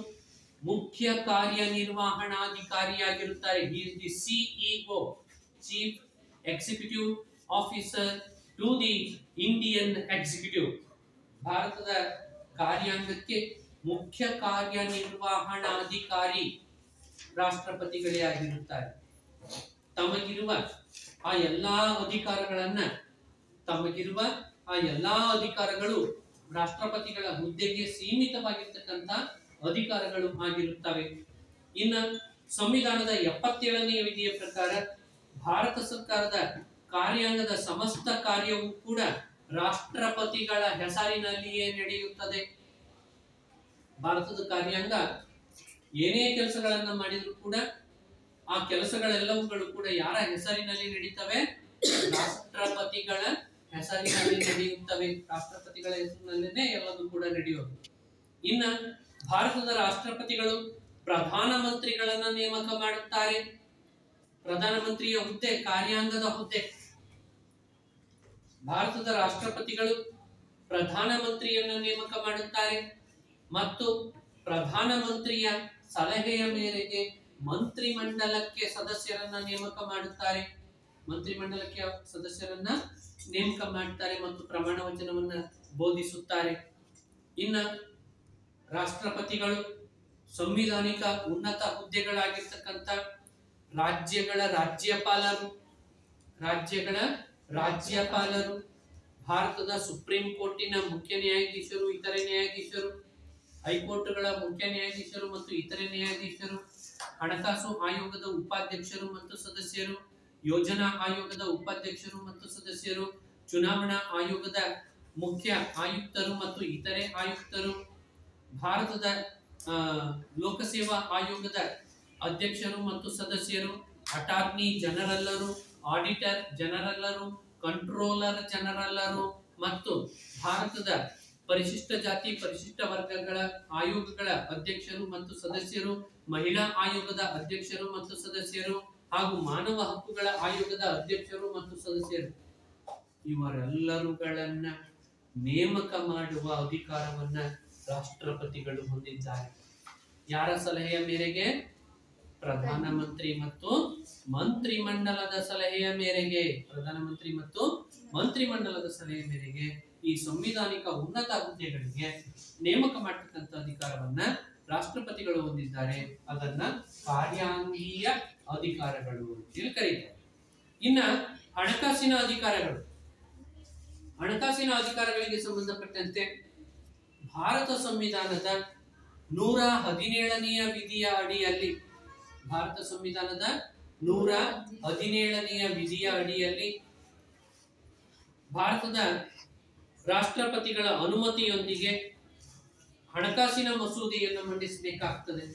[SPEAKER 1] ಮುಖ್ಯ ಕಾರ್ಯನಿರ್ವಹಣಾಧಿಕಾರಿಯಾಗಿರುತ್ತಾರೆ. He is the CEO, chief executive officer to the Indian executive. ಭಾರತದ ಕಾರ್ಯಾಂಗಕ್ಕೆ ಮುಖ್ಯ ಕಾರ್ಯನಿರ್ವಹಣಾಧಿಕಾರಿ ರಾಷ್ಟ್ರಪತಿಗಳೇ ಆಗಿರುತ್ತಾರೆ. ತಮಗಿರುವ ಆ ಎಲ್ಲಾ ಅಧಿಕಾರಗಳು ರಾಷ್ಟ್ರಪತಿಗಳ ಹುದ್ದೆಗೆ ಸೀಮಿತವಾಗಿರ್ತಕ್ಕಂಥ ಅಧಿಕಾರಗಳು ಆಗಿರುತ್ತವೆ. ಇನ್ನು ಸಂವಿಧಾನದ 77ನೇ ವಿಧಿಯ ಪ್ರಕಾರ ಭಾರತ ಸರ್ಕಾರದ ಕಾರ್ಯಾಂಗದ ಸಮಸ್ತ ಕಾರ್ಯವೂ ಕೂಡ ರಾಷ್ಟ್ರಪತಿಗಳ ಹೆಸರಿನಲ್ಲಿಯೇ ನಡೆಯುತ್ತದೆ. ಭಾರತದ ಕಾರ್ಯಾಂಗ ಏನೇ ಕೆಲಸಗಳನ್ನ ಮಾಡಿದ್ರು ಕೂಡ ಆ ಕೆಲಸಗಳೆಲ್ಲವುಗಳು ಕೂಡ ಯಾರ ಹೆಸರಿನಲ್ಲಿ ನಡೀತವೆ? ರಾಷ್ಟ್ರಪತಿಗಳ ಹೆಸರಿನಲ್ಲಿ ನಡೆಯುತ್ತವೆ. ರಾಷ್ಟ್ರಪತಿಗಳ ಹೆಸರಿನಲ್ಲೇ ಎಲ್ಲವೂ ಕೂಡ ನಡೆಯೋದು. ಇನ್ನ ಭಾರತದ ರಾಷ್ಟ್ರಪತಿಗಳು ಪ್ರಧಾನಮಂತ್ರಿಗಳನ್ನ ನೇಮಕ ಮಾಡುತ್ತಾರೆ. ಪ್ರಧಾನಮಂತ್ರಿಯ ಹುದ್ದೆ ಕಾರ್ಯಾಂಗದ ಹುದ್ದೆ. ಭಾರತದ ರಾಷ್ಟ್ರಪತಿಗಳು ಪ್ರಧಾನಮಂತ್ರಿಯನ್ನ ನೇಮಕ ಮಾಡುತ್ತಾರೆ ಮತ್ತು ಪ್ರಧಾನಮಂತ್ರಿಯ ಸಲಹೆಯ ಮೇರೆಗೆ ಮಂತ್ರಿಮಂಡಲಕ್ಕೆ ಸದಸ್ಯರನ್ನ ನೇಮಕ ಮಾಡುತ್ತಾರೆ. ಮಂತ್ರಿಮಂಡಲಕ್ಕೆ ಸದಸ್ಯರನ್ನ ನೇಮಕ ಮಾಡುತ್ತಾರೆ ಮತ್ತು ಪ್ರಮಾಣ ವಚನವನ್ನ ಬೋಧಿಸುತ್ತಾರೆ. ಇನ್ನ ರಾಷ್ಟ್ರಪತಿಗಳು ಸಂವಿಧಾನಿಕ ಉನ್ನತ ಹುದ್ದೆಗಳಾಗಿರ್ತಕ್ಕಂಥ ರಾಜ್ಯಗಳ ರಾಜ್ಯಪಾಲರು, ಭಾರತದ ಸುಪ್ರೀಂ ಕೋರ್ಟಿನ ಮುಖ್ಯ ನ್ಯಾಯಾಧೀಶರು, ಇತರೆ ನ್ಯಾಯಾಧೀಶರು, ಹೈಕೋರ್ಟ್ಗಳ ಮುಖ್ಯ ನ್ಯಾಯಾಧೀಶರು ಮತ್ತು ಇತರೆ ನ್ಯಾಯಾಧೀಶರು, ಹಣಕಾಸು ಆಯೋಗದ ಉಪಾಧ್ಯಕ್ಷರು ಮತ್ತು ಸದಸ್ಯರು, ಯೋಜನಾ ಆಯೋಗದ ಉಪಾಧ್ಯಕ್ಷರು ಮತ್ತು ಸದಸ್ಯರು, ಚುನಾವಣಾ ಆಯೋಗದ ಮುಖ್ಯ ಆಯುಕ್ತರು ಮತ್ತು ಇತರೆ ಆಯುಕ್ತರು, ಭಾರತದ ಲೋಕಸೇವಾ ಆಯೋಗದ ಅಧ್ಯಕ್ಷರು ಮತ್ತು ಸದಸ್ಯರು, ಅಟಾರ್ನಿ ಜನರಲ್ಲರು, ಆಡಿಟರ್ ಜನರಲ್ಲರು, ಕಂಟ್ರೋಲರ್ ಜನರಲ್ಲರು ಮತ್ತು ಭಾರತದ ಪರಿಶಿಷ್ಟ ಜಾತಿ ಪರಿಶಿಷ್ಟ ವರ್ಗಗಳ ಆಯೋಗಗಳ ಅಧ್ಯಕ್ಷರು ಮತ್ತು ಸದಸ್ಯರು, ಮಹಿಳಾ ಆಯೋಗದ ಅಧ್ಯಕ್ಷರು ಮತ್ತು ಸದಸ್ಯರು ಹಾಗೂ ಮಾನವ ಹಕ್ಕುಗಳ ಆಯೋಗದ ಅಧ್ಯಕ್ಷರು ಮತ್ತು ಸದಸ್ಯರು ಇವರೆಲ್ಲರುಗಳನ್ನ ನೇಮಕ ಮಾಡುವ ಅಧಿಕಾರವನ್ನ ರಾಷ್ಟ್ರಪತಿಗಳು ಹೊಂದಿದ್ದಾರೆ. ಯಾರ ಸಲಹೆಯ ಮೇರೆಗೆ? ಪ್ರಧಾನಮಂತ್ರಿ ಮತ್ತು ಮಂತ್ರಿಮಂಡಲದ ಸಲಹೆಯ ಮೇರೆಗೆ. ಪ್ರಧಾನಮಂತ್ರಿ ಮತ್ತು ಮಂತ್ರಿಮಂಡಲದ ಸಲಹೆಯ ಮೇರೆಗೆ ಈ ಸಂವಿಧಾನಿಕ ಉನ್ನತ ಹುದ್ದೆಗಳಿಗೆ ನೇಮಕ ಮಾಡತಕ್ಕಂಥ ಅಧಿಕಾರವನ್ನ ರಾಷ್ಟ್ರಪತಿಗಳು ಹೊಂದಿದ್ದಾರೆ. ಅದನ್ನ ಕಾರ್ಯಾಂಗೀಯ ಅಧಿಕಾರಗಳು ಅಂತ ಕರೀತಾರೆ. ಇನ್ನ ಹಣಕಾಸಿನ ಅಧಿಕಾರಗಳಿಗೆ ಸಂಬಂಧಪಟ್ಟಂತೆ ಭಾರತ ಸಂವಿಧಾನದ 117ನೆಯ ವಿಧಿಯ ಅಡಿಯಲ್ಲಿ ಭಾರತದ ರಾಷ್ಟ್ರಪತಿಗಳ ಅನುಮತಿಯೊಂದಿಗೆ ಹಣಕಾಸಿನ ಮಸೂದೆಯನ್ನು ಮಂಡಿಸಬೇಕಾಗ್ತದೆ.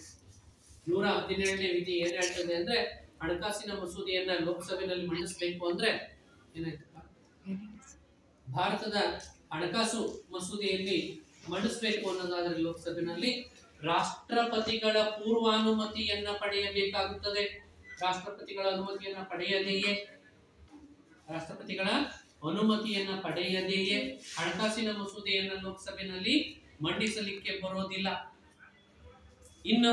[SPEAKER 1] 117ನೇ ವಿಧಿ ಏನ್ ಹೇಳ್ತದೆ ಅಂದ್ರೆ, ಹಣಕಾಸಿನ ಮಸೂದೆಯನ್ನ ಲೋಕಸಭೆಯಲ್ಲಿ ಮಂಡಿಸಬೇಕು ಅಂದ್ರೆ ಏನಾಯ್ತಪ್ಪ, ಭಾರತದ ಹಣಕಾಸು ಮಸೂದೆಯಲ್ಲಿ ಮಂಡಿಸಬೇಕು ಅನ್ನೋದಾದ್ರೆ ಲೋಕಸಭೆಯಲ್ಲಿ ರಾಷ್ಟ್ರಪತಿಗಳ ಪೂರ್ವಾನುಮತಿಯನ್ನ ಪಡೆಯಬೇಕಾಗುತ್ತದೆ. ರಾಷ್ಟ್ರಪತಿಗಳ ಅನುಮತಿಯನ್ನ ಪಡೆಯದೆಯೇ ಹಣಕಾಸಿನ ಮಸೂದೆಯನ್ನ ಲೋಕಸಭೆಯಲ್ಲಿ ಮಂಡಿಸಲಿಕ್ಕೆ ಬರೋದಿಲ್ಲ. ಇನ್ನು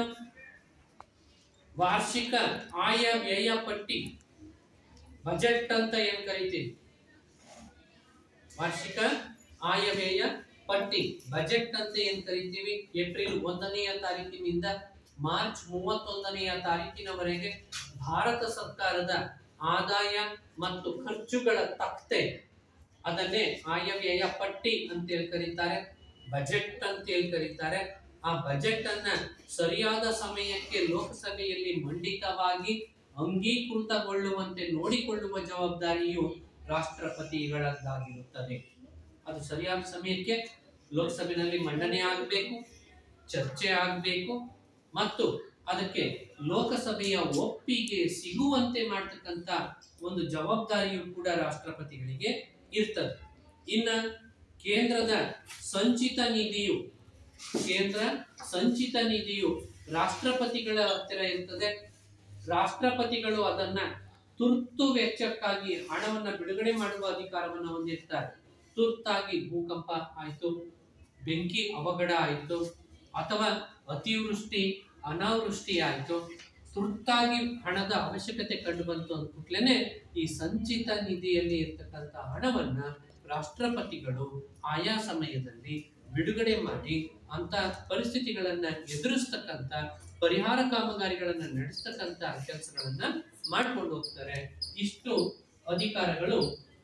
[SPEAKER 1] ವಾರ್ಷಿಕ ಆಯ ವ್ಯಯ ಪಟ್ಟಿ, ಬಜೆಟ್ ಅಂತ ಏನ್ ಕರಿತೀವಿ, ವಾರ್ಷಿಕ ಆಯ ವ್ಯಯ ಪಟ್ಟಿ ಬಜೆಟ್ ಅಂತ ಏನ್ ಕರಿತೀವಿ, ಏಪ್ರಿಲ್ 1ನೆಯ ತಾರೀಕಿನಿಂದ ಮಾರ್ಚ್ 31ನೆಯ ತಾರೀಕಿನವರೆಗೆ ಭಾರತ ಸರ್ಕಾರದ ಆದಾಯ ಮತ್ತು ಖರ್ಚುಗಳ ತಖ್ತೆ, ಅದನ್ನೇ ಆಯವ್ಯಯ ಪಟ್ಟಿ ಅಂತೇಳಿ ಕರೀತಾರೆ, ಬಜೆಟ್ ಅಂತೇಳಿ ಕರೀತಾರೆ. ಆ ಬಜೆಟ್ ಅನ್ನ ಸರಿಯಾದ ಸಮಯಕ್ಕೆ ಲೋಕಸಭೆಯಲ್ಲಿ ಮಂಡಿತವಾಗಿ ಅಂಗೀಕೃತಗೊಳ್ಳುವಂತೆ ನೋಡಿಕೊಳ್ಳುವ ಜವಾಬ್ದಾರಿಯು ರಾಷ್ಟ್ರಪತಿಗಳದ್ದಾಗಿರುತ್ತದೆ. ಅದು ಸರಿಯಾದ ಸಮಯಕ್ಕೆ ಲೋಕಸಭೆಯಲ್ಲಿ ಮಂಡನೆ ಆಗಬೇಕು, ಚರ್ಚೆ ಆಗಬೇಕು ಮತ್ತು ಅದಕ್ಕೆ ಲೋಕಸಭೆಯ ಒಪ್ಪಿಗೆ ಸಿಗುವಂತೆ ಮಾಡತಕ್ಕಂತ ಒಂದು ಜವಾಬ್ದಾರಿಯು ಕೂಡ ರಾಷ್ಟ್ರಪತಿಗಳಿಗೆ ಇರ್ತದೆ. ಇನ್ನ ಕೇಂದ್ರ ಸಂಚಿತ ನಿಧಿಯು ರಾಷ್ಟ್ರಪತಿಗಳ ಹತ್ತಿರ ಇರ್ತದೆ. ರಾಷ್ಟ್ರಪತಿಗಳು ಅದನ್ನ ತುರ್ತು ವೆಚ್ಚಕ್ಕಾಗಿ ಹಣವನ್ನ ಬಿಡುಗಡೆ ಮಾಡುವ ಅಧಿಕಾರವನ್ನು ಹೊಂದಿರ್ತಾರೆ. ತುರ್ತಾಗಿ ಭೂಕಂಪ ಆಯ್ತು, ಬೆಂಕಿ ಅವಘಡ ಆಯ್ತು, ಅಥವಾ ಅತಿವೃಷ್ಟಿ ಅನಾವೃಷ್ಟಿ ಆಯಿತು, ತುರ್ತಾಗಿ ಹಣದ ಅವಶ್ಯಕತೆ ಕಂಡು ಬಂತು ಅಂದ್ಬಿಟ್ಲೇನೆ ಈ ಸಂಚಿತ ನಿಧಿಯಲ್ಲಿ ಇರ್ತಕ್ಕಂಥ ಹಣವನ್ನ ರಾಷ್ಟ್ರಪತಿಗಳು ಆಯಾ ಸಮಯದಲ್ಲಿ ಬಿಡುಗಡೆ ಮಾಡಿ ಅಂತ ಪರಿಸ್ಥಿತಿಗಳನ್ನ ಎದುರಿಸ್ತಕ್ಕಂಥ ಪರಿಹಾರ ಕಾಮಗಾರಿಗಳನ್ನ ನಡೆಸ್ತಕ್ಕಂಥ ಕೆಲಸಗಳನ್ನ ಮಾಡ್ಕೊಂಡು ಹೋಗ್ತಾರೆ. ಇಷ್ಟು ಅಧಿಕಾರಗಳು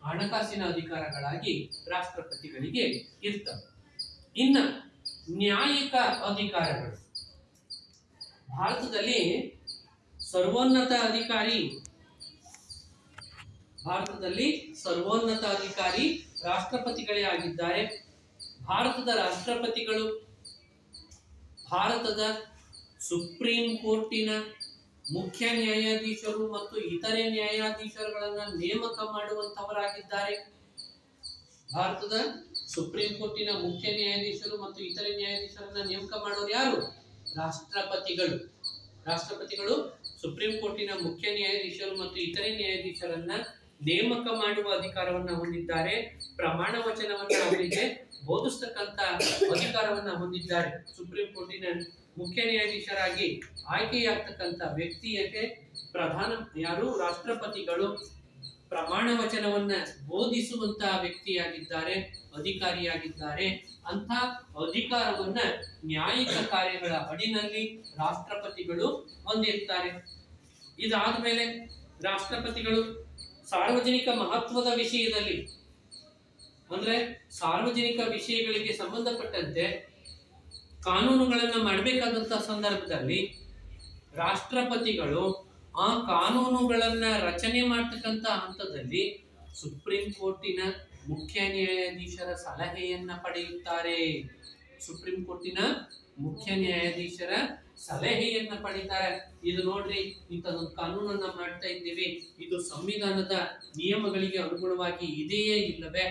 [SPEAKER 1] ಹಣಕಾಸಿನ ಅಧಿಕಾರಗಳಾಗಿ ರಾಷ್ಟ್ರಪತಿಗಳಿಗೆ ಇರ್ತವೆ. ಇನ್ನ ನ್ಯಾಯಿಕ ಅಧಿಕಾರಗಳು, ಭಾರತದಲ್ಲಿ ಸರ್ವೋನ್ನತ ಅಧಿಕಾರಿ ರಾಷ್ಟ್ರಪತಿಗಳೇ ಆಗಿದ್ದಾರೆ. ಭಾರತದ ರಾಷ್ಟ್ರಪತಿಗಳು ಭಾರತದ ಸುಪ್ರೀಂ ಕೋರ್ಟಿನ ಮುಖ್ಯ ನ್ಯಾಯಾಧೀಶರು ಮತ್ತು ಇತರೆ ನ್ಯಾಯಾಧೀಶರುಗಳನ್ನ ನೇಮಕ ಮಾಡುವಂತವರಾಗಿದ್ದಾರೆ. ಭಾರತದ ಸುಪ್ರೀಂ ಕೋರ್ಟಿನ ಮುಖ್ಯ ನ್ಯಾಯಾಧೀಶರು ಮತ್ತು ಇತರೆ ನ್ಯಾಯಾಧೀಶರನ್ನ ನೇಮಕ ಮಾಡೋರು ಯಾರು? ರಾಷ್ಟ್ರಪತಿಗಳು. ರಾಷ್ಟ್ರಪತಿಗಳು ಸುಪ್ರೀಂ ಕೋರ್ಟಿನ ಮುಖ್ಯ ನ್ಯಾಯಾಧೀಶರು ಮತ್ತು ಇತರೆ ನ್ಯಾಯಾಧೀಶರನ್ನ ನೇಮಕ ಮಾಡುವ ಅಧಿಕಾರವನ್ನ ಹೊಂದಿದ್ದಾರೆ. ಪ್ರಮಾಣ ವಚನವನ್ನ ಅವರಿಗೆ ಬೋಧಿಸ್ತಕ್ಕಂತ ಅಧಿಕಾರವನ್ನ ಹೊಂದಿದ್ದಾರೆ. ಸುಪ್ರೀಂ ಕೋರ್ಟಿನ ಮುಖ್ಯ ನ್ಯಾಯಾಧೀಶರಾಗಿ ಆಯ್ಕೆಯಾಗ್ತಕ್ಕಂಥ ವ್ಯಕ್ತಿಯಕ್ಕೆ ಯಾರು? ರಾಷ್ಟ್ರಪತಿಗಳು. ಪ್ರಮಾಣ ವಚನವನ್ನ ಬೋಧಿಸುವಂತಹ ವ್ಯಕ್ತಿಯಾಗಿದ್ದಾರೆ, ಅಧಿಕಾರಿಯಾಗಿದ್ದಾರೆ. ಅಂತ ಅಧಿಕಾರವನ್ನ ನ್ಯಾಯಿಕ ಕಾರ್ಯಗಳ ಅಡಿನಲ್ಲಿ ರಾಷ್ಟ್ರಪತಿಗಳು ಹೊಂದಿರ್ತಾರೆ. ಇದಾದ್ಮೇಲೆ ರಾಷ್ಟ್ರಪತಿಗಳು ಸಾರ್ವಜನಿಕ ಮಹತ್ವದ ವಿಷಯದಲ್ಲಿ, ಅಂದ್ರೆ ಸಾರ್ವಜನಿಕ ವಿಷಯಗಳಿಗೆ ಸಂಬಂಧಪಟ್ಟಂತೆ ಕಾನೂನುಗಳನ್ನ ಮಾಡಬೇಕಾದಂತ ಸಂದರ್ಭದಲ್ಲಿ ರಾಷ್ಟ್ರಪತಿಗಳು ಆ ಕಾನೂನುಗಳನ್ನ ರಚನೆ ಮಾಡ್ತಕ್ಕಂಥ ಹಂತದಲ್ಲಿ ಸುಪ್ರೀಂ ಕೋರ್ಟಿನ ಮುಖ್ಯ ನ್ಯಾಯಾಧೀಶರ ಸಲಹೆಯನ್ನ ಪಡೆಯುತ್ತಾರೆ. ಸುಪ್ರೀಂ ಕೋರ್ಟಿನ ಮುಖ್ಯ ನ್ಯಾಯಾಧೀಶರ ಸಲಹೆಯನ್ನ ಪಡೀತಾರೆ. ಇದು ನೋಡ್ರಿ, ಇಂಥದೊಂದು ಕಾನೂನನ್ನ ಮಾಡ್ತಾ ಇದ್ದೀವಿ, ಇದು ಸಂವಿಧಾನದ ನಿಯಮಗಳಿಗೆ ಅನುಗುಣವಾಗಿ ಇದೆಯೇ ಇಲ್ಲವೇ,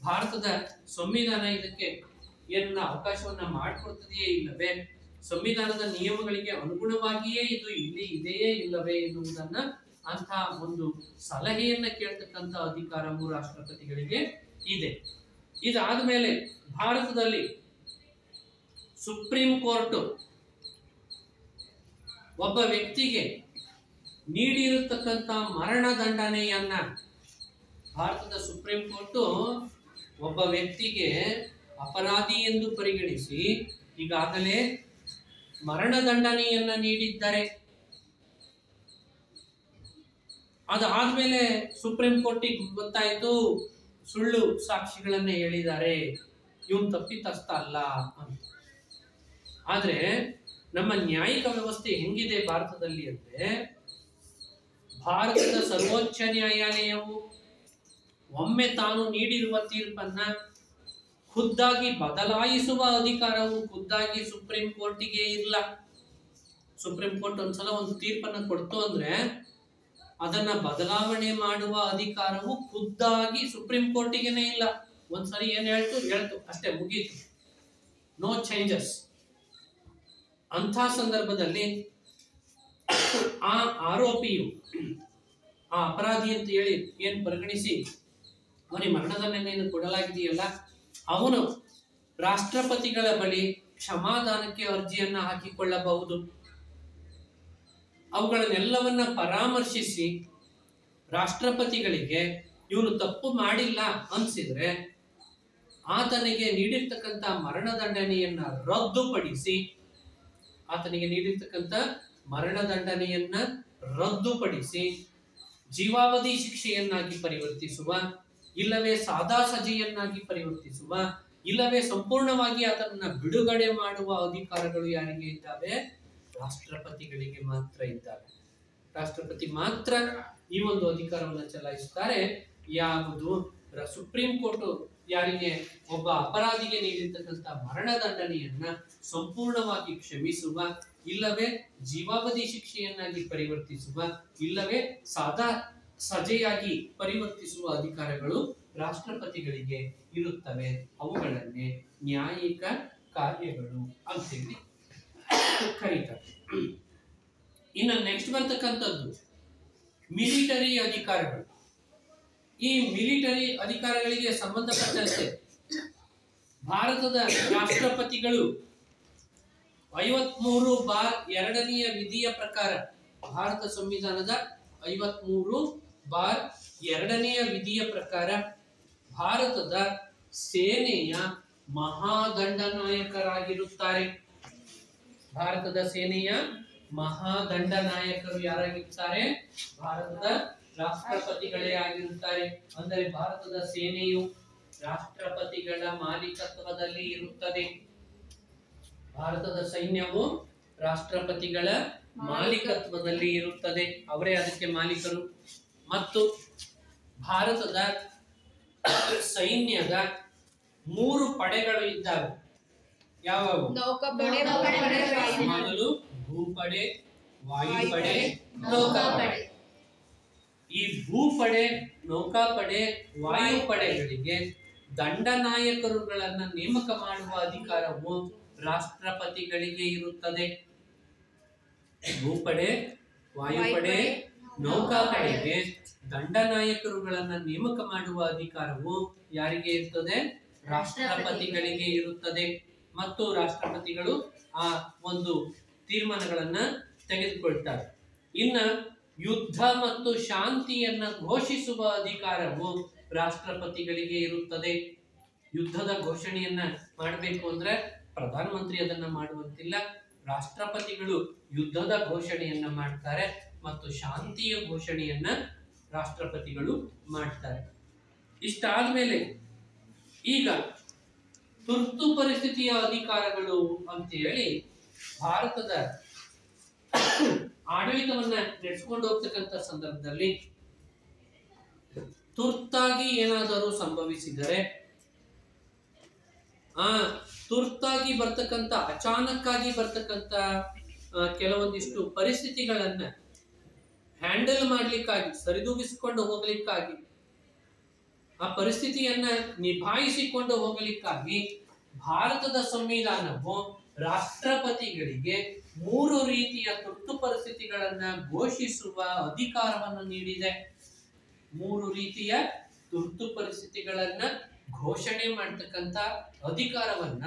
[SPEAKER 1] ಭಾರತದ ಸಂವಿಧಾನ ಇದಕ್ಕೆ ಏನ ಅವಕಾಶವನ್ನ ಮಾಡಿಕೊಡ್ತದೆಯೇ ಇಲ್ಲವೇ, ಸಂವಿಧಾನದ ನಿಯಮಗಳಿಗೆ ಅನುಗುಣವಾಗಿಯೇ ಇದು ಇಲ್ಲಿ ಇದೆಯೇ ಇಲ್ಲವೇ ಎನ್ನುವುದನ್ನ ಅಂತ ಒಂದು ಸಲಹೆಯನ್ನ ಕೇಳ್ತಕ್ಕಂಥ ಅಧಿಕಾರವು ರಾಷ್ಟ್ರಪತಿಗಳಿಗೆ ಇದೆ. ಇದಾದ್ಮೇಲೆ ಭಾರತದಲ್ಲಿ ಸುಪ್ರೀಂ ಕೋರ್ಟ್ ಒಬ್ಬ ವ್ಯಕ್ತಿಗೆ ನೀಡಿರತಕ್ಕಂಥ ಮರಣದಂಡನೆಯನ್ನ, ಭಾರತದ ಸುಪ್ರೀಂ ಕೋರ್ಟ್ ಒಬ್ಬ ವ್ಯಕ್ತಿಗೆ ಅಪರಾಧಿ ಎಂದು ಪರಿಗಣಿಸಿ ಈಗಾಗಲೇ ಮರಣದಂಡನೆಯನ್ನ ನೀಡಿದ್ದಾರೆ. ಅದಾದ್ಮೇಲೆ ಸುಪ್ರೀಂ ಕೋರ್ಟಿಗೆ ಗೊತ್ತಾಯಿತು ಸುಳ್ಳು ಸಾಕ್ಷಿಗಳನ್ನ ಹೇಳಿದ್ದಾರೆ, ಇವನ್ ತಪ್ಪಿತಸ್ಥ ಅಲ್ಲ ಅಂತ. ಆದ್ರೆ ನಮ್ಮ ನ್ಯಾಯಿಕ ವ್ಯವಸ್ಥೆ ಹೆಂಗಿದೆ ಭಾರತದಲ್ಲಿ ಅಂದ್ರೆ, ಭಾರತದ ಸರ್ವೋಚ್ಚ ನ್ಯಾಯಾಲಯವು ಒಮ್ಮೆ ತಾನು ನೀಡಿರುವ ತೀರ್ಪನ್ನ ಖುದ್ದಾಗಿ ಬದಲಾಯಿಸುವ ಅಧಿಕಾರವು ಖುದ್ದಾಗಿ ಸುಪ್ರೀಂ ಕೋರ್ಟಿಗೆ ಇಲ್ಲ. ಸುಪ್ರೀಂ ಕೋರ್ಟ್ ಒಂದ್ಸಲ ಒಂದು ತೀರ್ಪನ್ನ ಕೊಡ್ತು ಅಂದ್ರೆ ಅದನ್ನ ಬದಲಾವಣೆ ಮಾಡುವ ಅಧಿಕಾರವು ಖುದ್ದಾಗಿ ಸುಪ್ರೀಂ ಕೋರ್ಟಿಗೆನೇ ಇಲ್ಲ. ಒಂದ್ಸರಿ ಏನ್ ಹೇಳ್ತು ಅಷ್ಟೇ, ಮುಗೀತು, ನೋ ಚೇಂಜಸ್. ಅಂಥ ಸಂದರ್ಭದಲ್ಲಿ ಆ ಆರೋಪಿಯು, ಆ ಅಪರಾಧಿ ಅಂತ ಹೇಳಿ ಏನ್ ಪರಿಗಣಿಸಿ ಅವನಿಗೆ ಮರಣದಂಡನೆಯನ್ನು ಕೊಡಲಾಗಿದೆಯಲ್ಲ, ಅವನು ರಾಷ್ಟ್ರಪತಿಗಳ ಬಳಿ ಕ್ಷಮಾದಾನಕ್ಕೆ ಅರ್ಜಿಯನ್ನ ಹಾಕಿಕೊಳ್ಳಬಹುದು. ಅವುಗಳನ್ನೆಲ್ಲವನ್ನ ಪರಾಮರ್ಶಿಸಿ ರಾಷ್ಟ್ರಪತಿಗಳಿಗೆ ಇವನು ತಪ್ಪು ಮಾಡಿಲ್ಲ ಅನ್ಸಿದ್ರೆ ಆತನಿಗೆ ನೀಡಿರ್ತಕ್ಕಂಥ ಮರಣದಂಡನೆಯನ್ನ ರದ್ದುಪಡಿಸಿ, ಜೀವಾವಧಿ ಶಿಕ್ಷೆಯನ್ನಾಗಿ ಪರಿವರ್ತಿಸುವ, ಇಲ್ಲವೇ ಸಾದಾ ಸಜೆಯನ್ನಾಗಿ ಪರಿವರ್ತಿಸುವ, ಇಲ್ಲವೇ ಸಂಪೂರ್ಣವಾಗಿ ಆತನನ್ನ ಬಿಡುಗಡೆ ಮಾಡುವ ಅಧಿಕಾರಗಳು ಯಾರಿಗೆ ಇದ್ದಾವೆ? ರಾಷ್ಟ್ರಪತಿಗಳಿಗೆ ಮಾತ್ರ ಇದ್ದಾವೆ. ರಾಷ್ಟ್ರಪತಿ ಮಾತ್ರ ಈ ಒಂದು ಅಧಿಕಾರವನ್ನು ಚಲಾಯಿಸುತ್ತಾರೆ. ಯಾವುದು? ಸುಪ್ರೀಂ ಕೋರ್ಟ್ ಯಾರಿಗೆ ಒಬ್ಬ ಅಪರಾಧಿಗೆ ನೀಡಿರ್ತಕ್ಕಂಥ ಮರಣದಂಡನೆಯನ್ನ ಸಂಪೂರ್ಣವಾಗಿ ಕ್ಷಮಿಸುವ, ಇಲ್ಲವೇ ಜೀವಾವಧಿ ಶಿಕ್ಷೆಯನ್ನಾಗಿ ಪರಿವರ್ತಿಸುವ, ಇಲ್ಲವೇ ಸಾದಾ ಸಜೆಯಾಗಿ ಪರಿವರ್ತಿಸುವ ಅಧಿಕಾರಗಳು ರಾಷ್ಟ್ರಪತಿಗಳಿಗೆ ಇರುತ್ತವೆ. ಅವುಗಳನ್ನೇ ನ್ಯಾಯಿಕ ಕಾರ್ಯಗಳು ಅಂತೇಳಿ ಕರೀತಾರೆ. ಇನ್ನು ನೆಕ್ಸ್ಟ್ ಬರ್ತಕ್ಕಂಥದ್ದು ಮಿಲಿಟರಿ ಅಧಿಕಾರಗಳು. ಈ ಮಿಲಿಟರಿ ಅಧಿಕಾರಗಳಿಗೆ ಸಂಬಂಧಪಟ್ಟಂತೆ ಭಾರತದ ರಾಷ್ಟ್ರಪತಿಗಳು 53/2ನೇ ವಿಧಿಯ ಪ್ರಕಾರ, ಭಾರತ ಸಂವಿಧಾನದ 53/2ನೇ ವಿಧಿಯ ಪ್ರಕಾರ ಭಾರತದ ಸೇನೆಯ ಮಹಾದಂಡನಾಯಕರಾಗಿರುತ್ತಾರೆ. ಭಾರತದ ಸೇನೆಯ ಮಹಾದಂಡನಾಯಕರು ಯಾರಾಗಿರುತ್ತಾರೆ? ಭಾರತದ ರಾಷ್ಟ್ರಪತಿಗಳೇ ಆಗಿರುತ್ತಾರೆ. ಅಂದರೆ ಭಾರತದ ಸೇನೆಯು ರಾಷ್ಟ್ರಪತಿಗಳ ಮಾಲೀಕತ್ವದಲ್ಲಿ ಇರುತ್ತದೆ. ಭಾರತದ ಸೈನ್ಯವು ರಾಷ್ಟ್ರಪತಿಗಳ ಮಾಲೀಕತ್ವದಲ್ಲಿ ಇರುತ್ತದೆ, ಅವರೇ ಅದಕ್ಕೆ ಮಾಲೀಕರು. ಮತ್ತು ಭಾರತದ ಸೈನ್ಯದ 3 ಪಡೆಗಳು ಇದ್ದಾವೆ. ಯಾವುವು? ಮೊದಲು ಭೂಪಡೆ, ವಾಯುಪಡೆ, ನೌಕಾಪಡೆ. ಈ ಭೂಪಡೆ, ನೌಕಾಪಡೆ, ವಾಯುಪಡೆಗಳಿಗೆ ದಂಡನಾಯಕರುಗಳನ್ನ ನೇಮಕ ಮಾಡುವ ಅಧಿಕಾರವು ರಾಷ್ಟ್ರಪತಿಗಳಿಗೆ ಇರುತ್ತದೆ. ಭೂಪಡೆ, ವಾಯುಪಡೆ, ನೌಕಾಪಡೆಗೆ ದಂಡನಾಯಕರುಗಳನ್ನ ನೇಮಕ ಮಾಡುವ ಅಧಿಕಾರವು ಯಾರಿಗೆ ಇರುತ್ತದೆ? ರಾಷ್ಟ್ರಪತಿಗಳಿಗೆ ಇರುತ್ತದೆ. ಮತ್ತು ರಾಷ್ಟ್ರಪತಿಗಳು ಆ ಒಂದು ತೀರ್ಮಾನಗಳನ್ನ ತೆಗೆದುಕೊಳ್ತಾರೆ. ಇನ್ನ ಯುದ್ಧ ಮತ್ತು ಶಾಂತಿಯನ್ನ ಘೋಷಿಸುವ ಅಧಿಕಾರವು ರಾಷ್ಟ್ರಪತಿಗಳಿಗೆ ಇರುತ್ತದೆ. ಯುದ್ಧದ ಘೋಷಣೆಯನ್ನ ಮಾಡಬೇಕು ಅಂದ್ರೆ ಪ್ರಧಾನಮಂತ್ರಿ ಅದನ್ನ ಮಾಡುವಂತಿಲ್ಲ, ರಾಷ್ಟ್ರಪತಿಗಳು ಯುದ್ಧದ ಘೋಷಣೆಯನ್ನ ಮಾಡ್ತಾರೆ ಮತ್ತು ಶಾಂತಿಯ ಘೋಷಣೆಯನ್ನ ರಾಷ್ಟ್ರಪತಿಗಳು ಮಾಡ್ತಾರೆ. ಇಷ್ಟಾದ್ಮೇಲೆ ಈಗ ತುರ್ತು ಪರಿಸ್ಥಿತಿಯ ಅಧಿಕಾರಗಳು ಅಂತ ಹೇಳಿ ಭಾರತದ ಆಡಳಿತವನ್ನ ನಡೆಸಿಕೊಂಡು ಹೋಗ್ತಕ್ಕಂಥ ಸಂದರ್ಭದಲ್ಲಿ ತುರ್ತಾಗಿ ಏನಾದರೂ ಸಂಭವಿಸಿದರೆ, ತುರ್ತಾಗಿ ಬರ್ತಕ್ಕಂಥ, ಅಚಾನಕ್ಕಾಗಿ ಬರ್ತಕ್ಕಂಥ ಕೆಲವೊಂದಿಷ್ಟು ಪರಿಸ್ಥಿತಿಗಳನ್ನ ಹ್ಯಾಂಡಲ್ ಮಾಡ್ಲಿಕ್ಕಾಗಿ, ಸರಿದೂಗಿಸಿಕೊಂಡು ಹೋಗ್ಲಿಕ್ಕಾಗಿ, ಆ ಪರಿಸ್ಥಿತಿಯನ್ನ ನಿಭಾಯಿಸಿಕೊಂಡು ಹೋಗಲಿಕ್ಕಾಗಿ ಭಾರತದ ಸಂವಿಧಾನವು ರಾಷ್ಟ್ರಪತಿಗಳಿಗೆ 3 ರೀತಿಯ ತುರ್ತು ಪರಿಸ್ಥಿತಿಗಳನ್ನ ಘೋಷಿಸುವ ಅಧಿಕಾರವನ್ನು ನೀಡಿದೆ. 3 ರೀತಿಯ ತುರ್ತು ಪರಿಸ್ಥಿತಿಗಳನ್ನ ಘೋಷಣೆ ಮಾಡತಕ್ಕಂತ ಅಧಿಕಾರವನ್ನ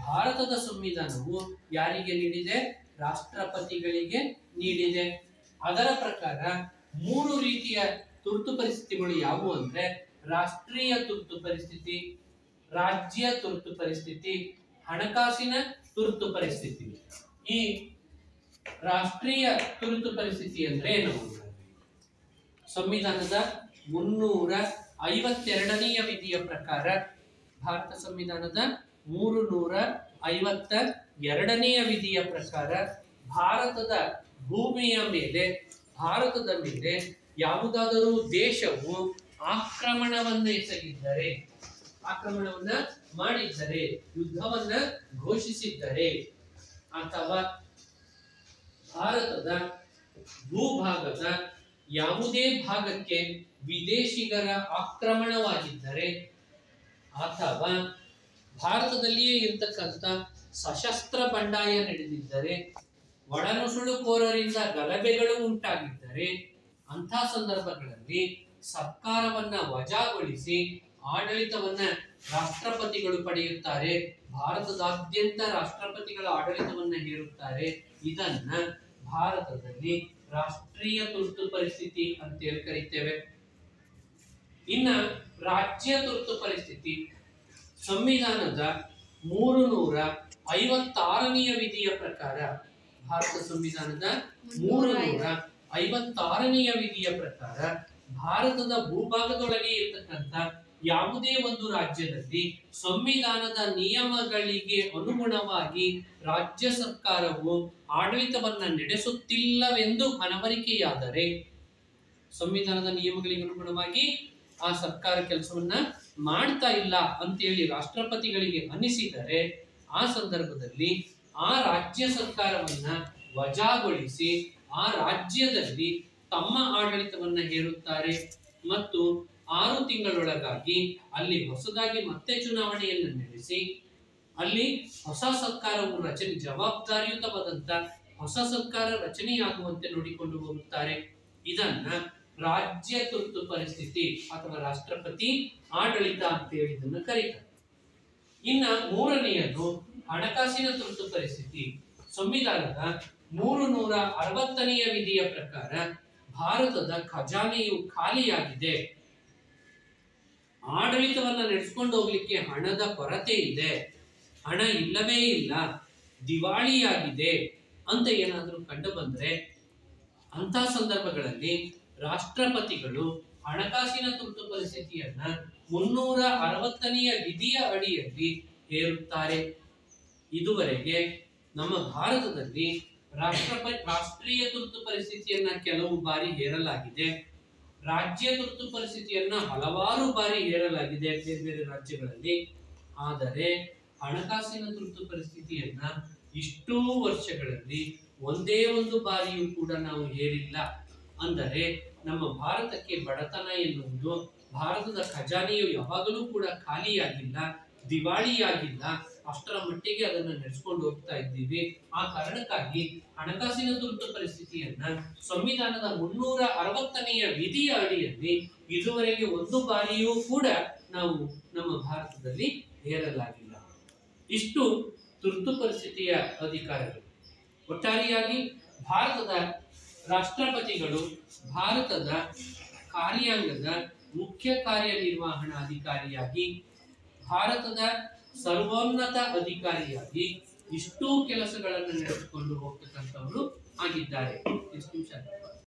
[SPEAKER 1] ಭಾರತದ ಸಂವಿಧಾನವು ಯಾರಿಗೆ ನೀಡಿದೆ? ರಾಷ್ಟ್ರಪತಿಗಳಿಗೆ ನೀಡಿದೆ. ಅದರ ಪ್ರಕಾರ 3 ರೀತಿಯ ತುರ್ತು ಪರಿಸ್ಥಿತಿಗಳು ಯಾವುವು ಅಂದ್ರೆ ರಾಷ್ಟ್ರೀಯ ತುರ್ತು ಪರಿಸ್ಥಿತಿ, ರಾಜ್ಯ ತುರ್ತು ಪರಿಸ್ಥಿತಿ, ಹಣಕಾಸಿನ ತುರ್ತು ಪರಿಸ್ಥಿತಿ. ಈ ರಾಷ್ಟ್ರೀಯ ತುರ್ತು ಪರಿಸ್ಥಿತಿ ಅಂದ್ರೆ ಏನು? ಸಂವಿಧಾನದ 352ನೇ ವಿಧಿಯ ಪ್ರಕಾರ, ಭಾರತ ಸಂವಿಧಾನದ 352ನೇ ವಿಧಿಯ ಪ್ರಕಾರ ಭಾರತದ ಭೂಮಿಯ ಮೇಲೆ, ಭಾರತದ ಮೇಲೆ ಯಾವುದಾದರೂ ದೇಶವು ಆಕ್ರಮಣವನ್ನ ಎಸಗಿದ್ದರೆ, ಆಕ್ರಮಣವನ್ನ ಮಾಡಿದ್ದರೆ, ಯುದ್ಧವನ್ನ ಘೋಷಿಸಿದ್ದರೆ, ಅಥವಾ ಭಾರತದ ಭೂಭಾಗದ ಯಾವುದೇ ಭಾಗಕ್ಕೆ ವಿದೇಶಿಗರ ಆಕ್ರಮಣವಾಗಿದ್ದರೆ, ಅಥವಾ ಭಾರತದಲ್ಲಿಯೇ ಇರತಕ್ಕಂಥ ಸಶಸ್ತ್ರ ಬಂಡಾಯ ನಡೆದಿದ್ದರೆ, ಒಳನುಸುಳುಕೋರರಿಂದ ಗಲಭೆಗಳು ಉಂಟಾಗಿದ್ದರೆ, ಅಂಥ ಸಂದರ್ಭಗಳಲ್ಲಿ ಸರ್ಕಾರವನ್ನ ವಜಾಗೊಳಿಸಿ ಆಡಳಿತವನ್ನ ರಾಷ್ಟ್ರಪತಿಗಳು ಪಡೆಯುತ್ತಾರೆ. ಭಾರತದಾದ್ಯಂತ ರಾಷ್ಟ್ರಪತಿಗಳ ಆಡಳಿತವನ್ನ ಹೇರುತ್ತಾರೆ. ಇದನ್ನ ಭಾರತದಲ್ಲಿ ರಾಷ್ಟ್ರೀಯ ತುರ್ತು ಪರಿಸ್ಥಿತಿ ಅಂತ ಹೇಳಿ ಕರೀತೇವೆ. ಇನ್ನ ರಾಜ್ಯ ತುರ್ತು ಪರಿಸ್ಥಿತಿ ಸಂವಿಧಾನದ 356ನೇ ವಿಧಿಯ ಪ್ರಕಾರ, ಭಾರತ ಸಂವಿಧಾನದ 356ನೇ ವಿಧಿಯ ಪ್ರಕಾರ ಭಾರತದ ಭೂಭಾಗದೊಳಗೆ ಇರತಕ್ಕಂಥ ಯಾವುದೇ ಒಂದು ರಾಜ್ಯದಲ್ಲಿ ಸಂವಿಧಾನದ ನಿಯಮಗಳಿಗೆ ಅನುಗುಣವಾಗಿ ರಾಜ್ಯ ಸರ್ಕಾರವು ಆಡಳಿತವನ್ನ ನಡೆಸುತ್ತಿಲ್ಲವೆಂದು ಮನವರಿಕೆಯಾದರೆ, ಸಂವಿಧಾನದ ನಿಯಮಗಳಿಗೆ ಅನುಗುಣವಾಗಿ ಆ ಸರ್ಕಾರ ಕೆಲಸವನ್ನ ಮಾಡ್ತಾ ಇಲ್ಲ ಅಂತೇಳಿ ರಾಷ್ಟ್ರಪತಿಗಳಿಗೆ ಅನಿಸಿದರೆ, ಆ ಸಂದರ್ಭದಲ್ಲಿ ಆ ರಾಜ್ಯ ಸರ್ಕಾರವನ್ನ ವಜಾಗೊಳಿಸಿ ಆ ರಾಜ್ಯದಲ್ಲಿ ತಮ್ಮ ಆಡಳಿತವನ್ನ ಹೇರುತ್ತಾರೆ ಮತ್ತು 6 ತಿಂಗಳೊಳಗಾಗಿ ಅಲ್ಲಿ ಹೊಸದಾಗಿ ಮತ್ತೆ ಚುನಾವಣೆಯನ್ನು ನಡೆಸಿ ಅಲ್ಲಿ ಹೊಸ ಸರ್ಕಾರವು ರಚನೆ, ಜವಾಬ್ದಾರಿಯುತವಾದಂತ ಹೊಸ ಸರ್ಕಾರ ರಚನೆಯಾಗುವಂತೆ ನೋಡಿಕೊಂಡು ಹೋಗುತ್ತಾರೆ. ಇದನ್ನ ರಾಜ್ಯ ತುರ್ತು ಪರಿಸ್ಥಿತಿ ಅಥವಾ ರಾಷ್ಟ್ರಪತಿ ಆಡಳಿತ ಅಂತ ಹೇಳಿ ಕರೀತಾರೆ. ಇನ್ನ 3ನೇಯದು ಹಣಕಾಸಿನ ತುರ್ತು ಪರಿಸ್ಥಿತಿ. ಸಂವಿಧಾನದ 360ನೇ ವಿಧಿಯ ಪ್ರಕಾರ ಭಾರತದ ಖಜಾನೆಯು ಖಾಲಿಯಾಗಿದೆ, ಆಡಳಿತವನ್ನ ನಡೆಸ್ಕೊಂಡು ಹೋಗ್ಲಿಕ್ಕೆ ಹಣದ ಕೊರತೆ ಇದೆ, ಹಣ ಇಲ್ಲವೇ ಇಲ್ಲ, ದಿವಾಳಿಯಾಗಿದೆ ಅಂತ ಏನಾದರೂ ಕಂಡು ಬಂದ್ರೆ ಅಂತ ಸಂದರ್ಭಗಳಲ್ಲಿ ರಾಷ್ಟ್ರಪತಿಗಳು ಹಣಕಾಸಿನ ತುರ್ತು ಪರಿಸ್ಥಿತಿಯನ್ನ 360ನೇ ವಿಧಿಯ ಅಡಿಯಲ್ಲಿ ಹೇರುತ್ತಾರೆ. ಇದುವರೆಗೆ ನಮ್ಮ ಭಾರತದಲ್ಲಿ ರಾಷ್ಟ್ರೀಯ ತುರ್ತು ಪರಿಸ್ಥಿತಿಯನ್ನ ಕೆಲವು ಬಾರಿ ಹೇರಲಾಗಿದೆ, ರಾಜ್ಯ ತುರ್ತು ಪರಿಸ್ಥಿತಿಯನ್ನ ಹಲವಾರು ಬಾರಿ ಹೇರಲಾಗಿದೆ ಬೇರೆ ಬೇರೆ ರಾಜ್ಯಗಳಲ್ಲಿ. ಆದರೆ ಹಣಕಾಸಿನ ತುರ್ತು ಪರಿಸ್ಥಿತಿಯನ್ನ ಇಷ್ಟೂ ವರ್ಷಗಳಲ್ಲಿ ಒಂದೇ ಒಂದು ಬಾರಿಯೂ ಕೂಡ ನಾವು ಹೇರಿಲ್ಲ. ಅಂದರೆ ನಮ್ಮ ಭಾರತಕ್ಕೆ ಬಡತನ ಎನ್ನುವುದು, ಭಾರತದ ಖಜಾನೆಯು ಯಾವಾಗಲೂ ಕೂಡ ಖಾಲಿಯಾಗಿಲ್ಲ, ದಿವಾಳಿಯಾಗಿಲ್ಲ, ಅಷ್ಟರ ಮಟ್ಟಿಗೆ ಅದನ್ನು ನಡೆಸ್ಕೊಂಡು ಹೋಗ್ತಾ ಇದ್ದೀವಿ. ಆ ಕಾರಣಕ್ಕಾಗಿ ಹಣಕಾಸಿನ ತುರ್ತು ಪರಿಸ್ಥಿತಿಯನ್ನ ಸಂವಿಧಾನದ 360ನೇ ವಿಧಿಯ ಅಡಿಯಲ್ಲಿ ಇದುವರೆಗೆ ಒಂದು ಬಾರಿಯೂ ಕೂಡ ನಾವು ನಮ್ಮ ಭಾರತದಲ್ಲಿ ಹೇರಲಾಗಿಲ್ಲ. ಇಷ್ಟು ತುರ್ತು ಪರಿಸ್ಥಿತಿಯ ಅಧಿಕಾರಗಳು. ಒಟ್ಟಾರೆಯಾಗಿ ಭಾರತದ ರಾಷ್ಟ್ರಪತಿಗಳು ಭಾರತದ ಕಾರ್ಯಾಂಗದ ಮುಖ್ಯ ಕಾರ್ಯನಿರ್ವಹಣಾಧಿಕಾರಿಯಾಗಿ, ಭಾರತದ ಸರ್ವೋನ್ನತ ಅಧಿಕಾರಿಯಾಗಿ ಇಷ್ಟೂ ಕೆಲಸಗಳನ್ನು ನಡೆಸಿಕೊಂಡು ಹೋಗ್ತಕ್ಕಂಥವರು ಆಗಿದ್ದಾರೆ. ಎಷ್ಟು ನಿಮಿಷ?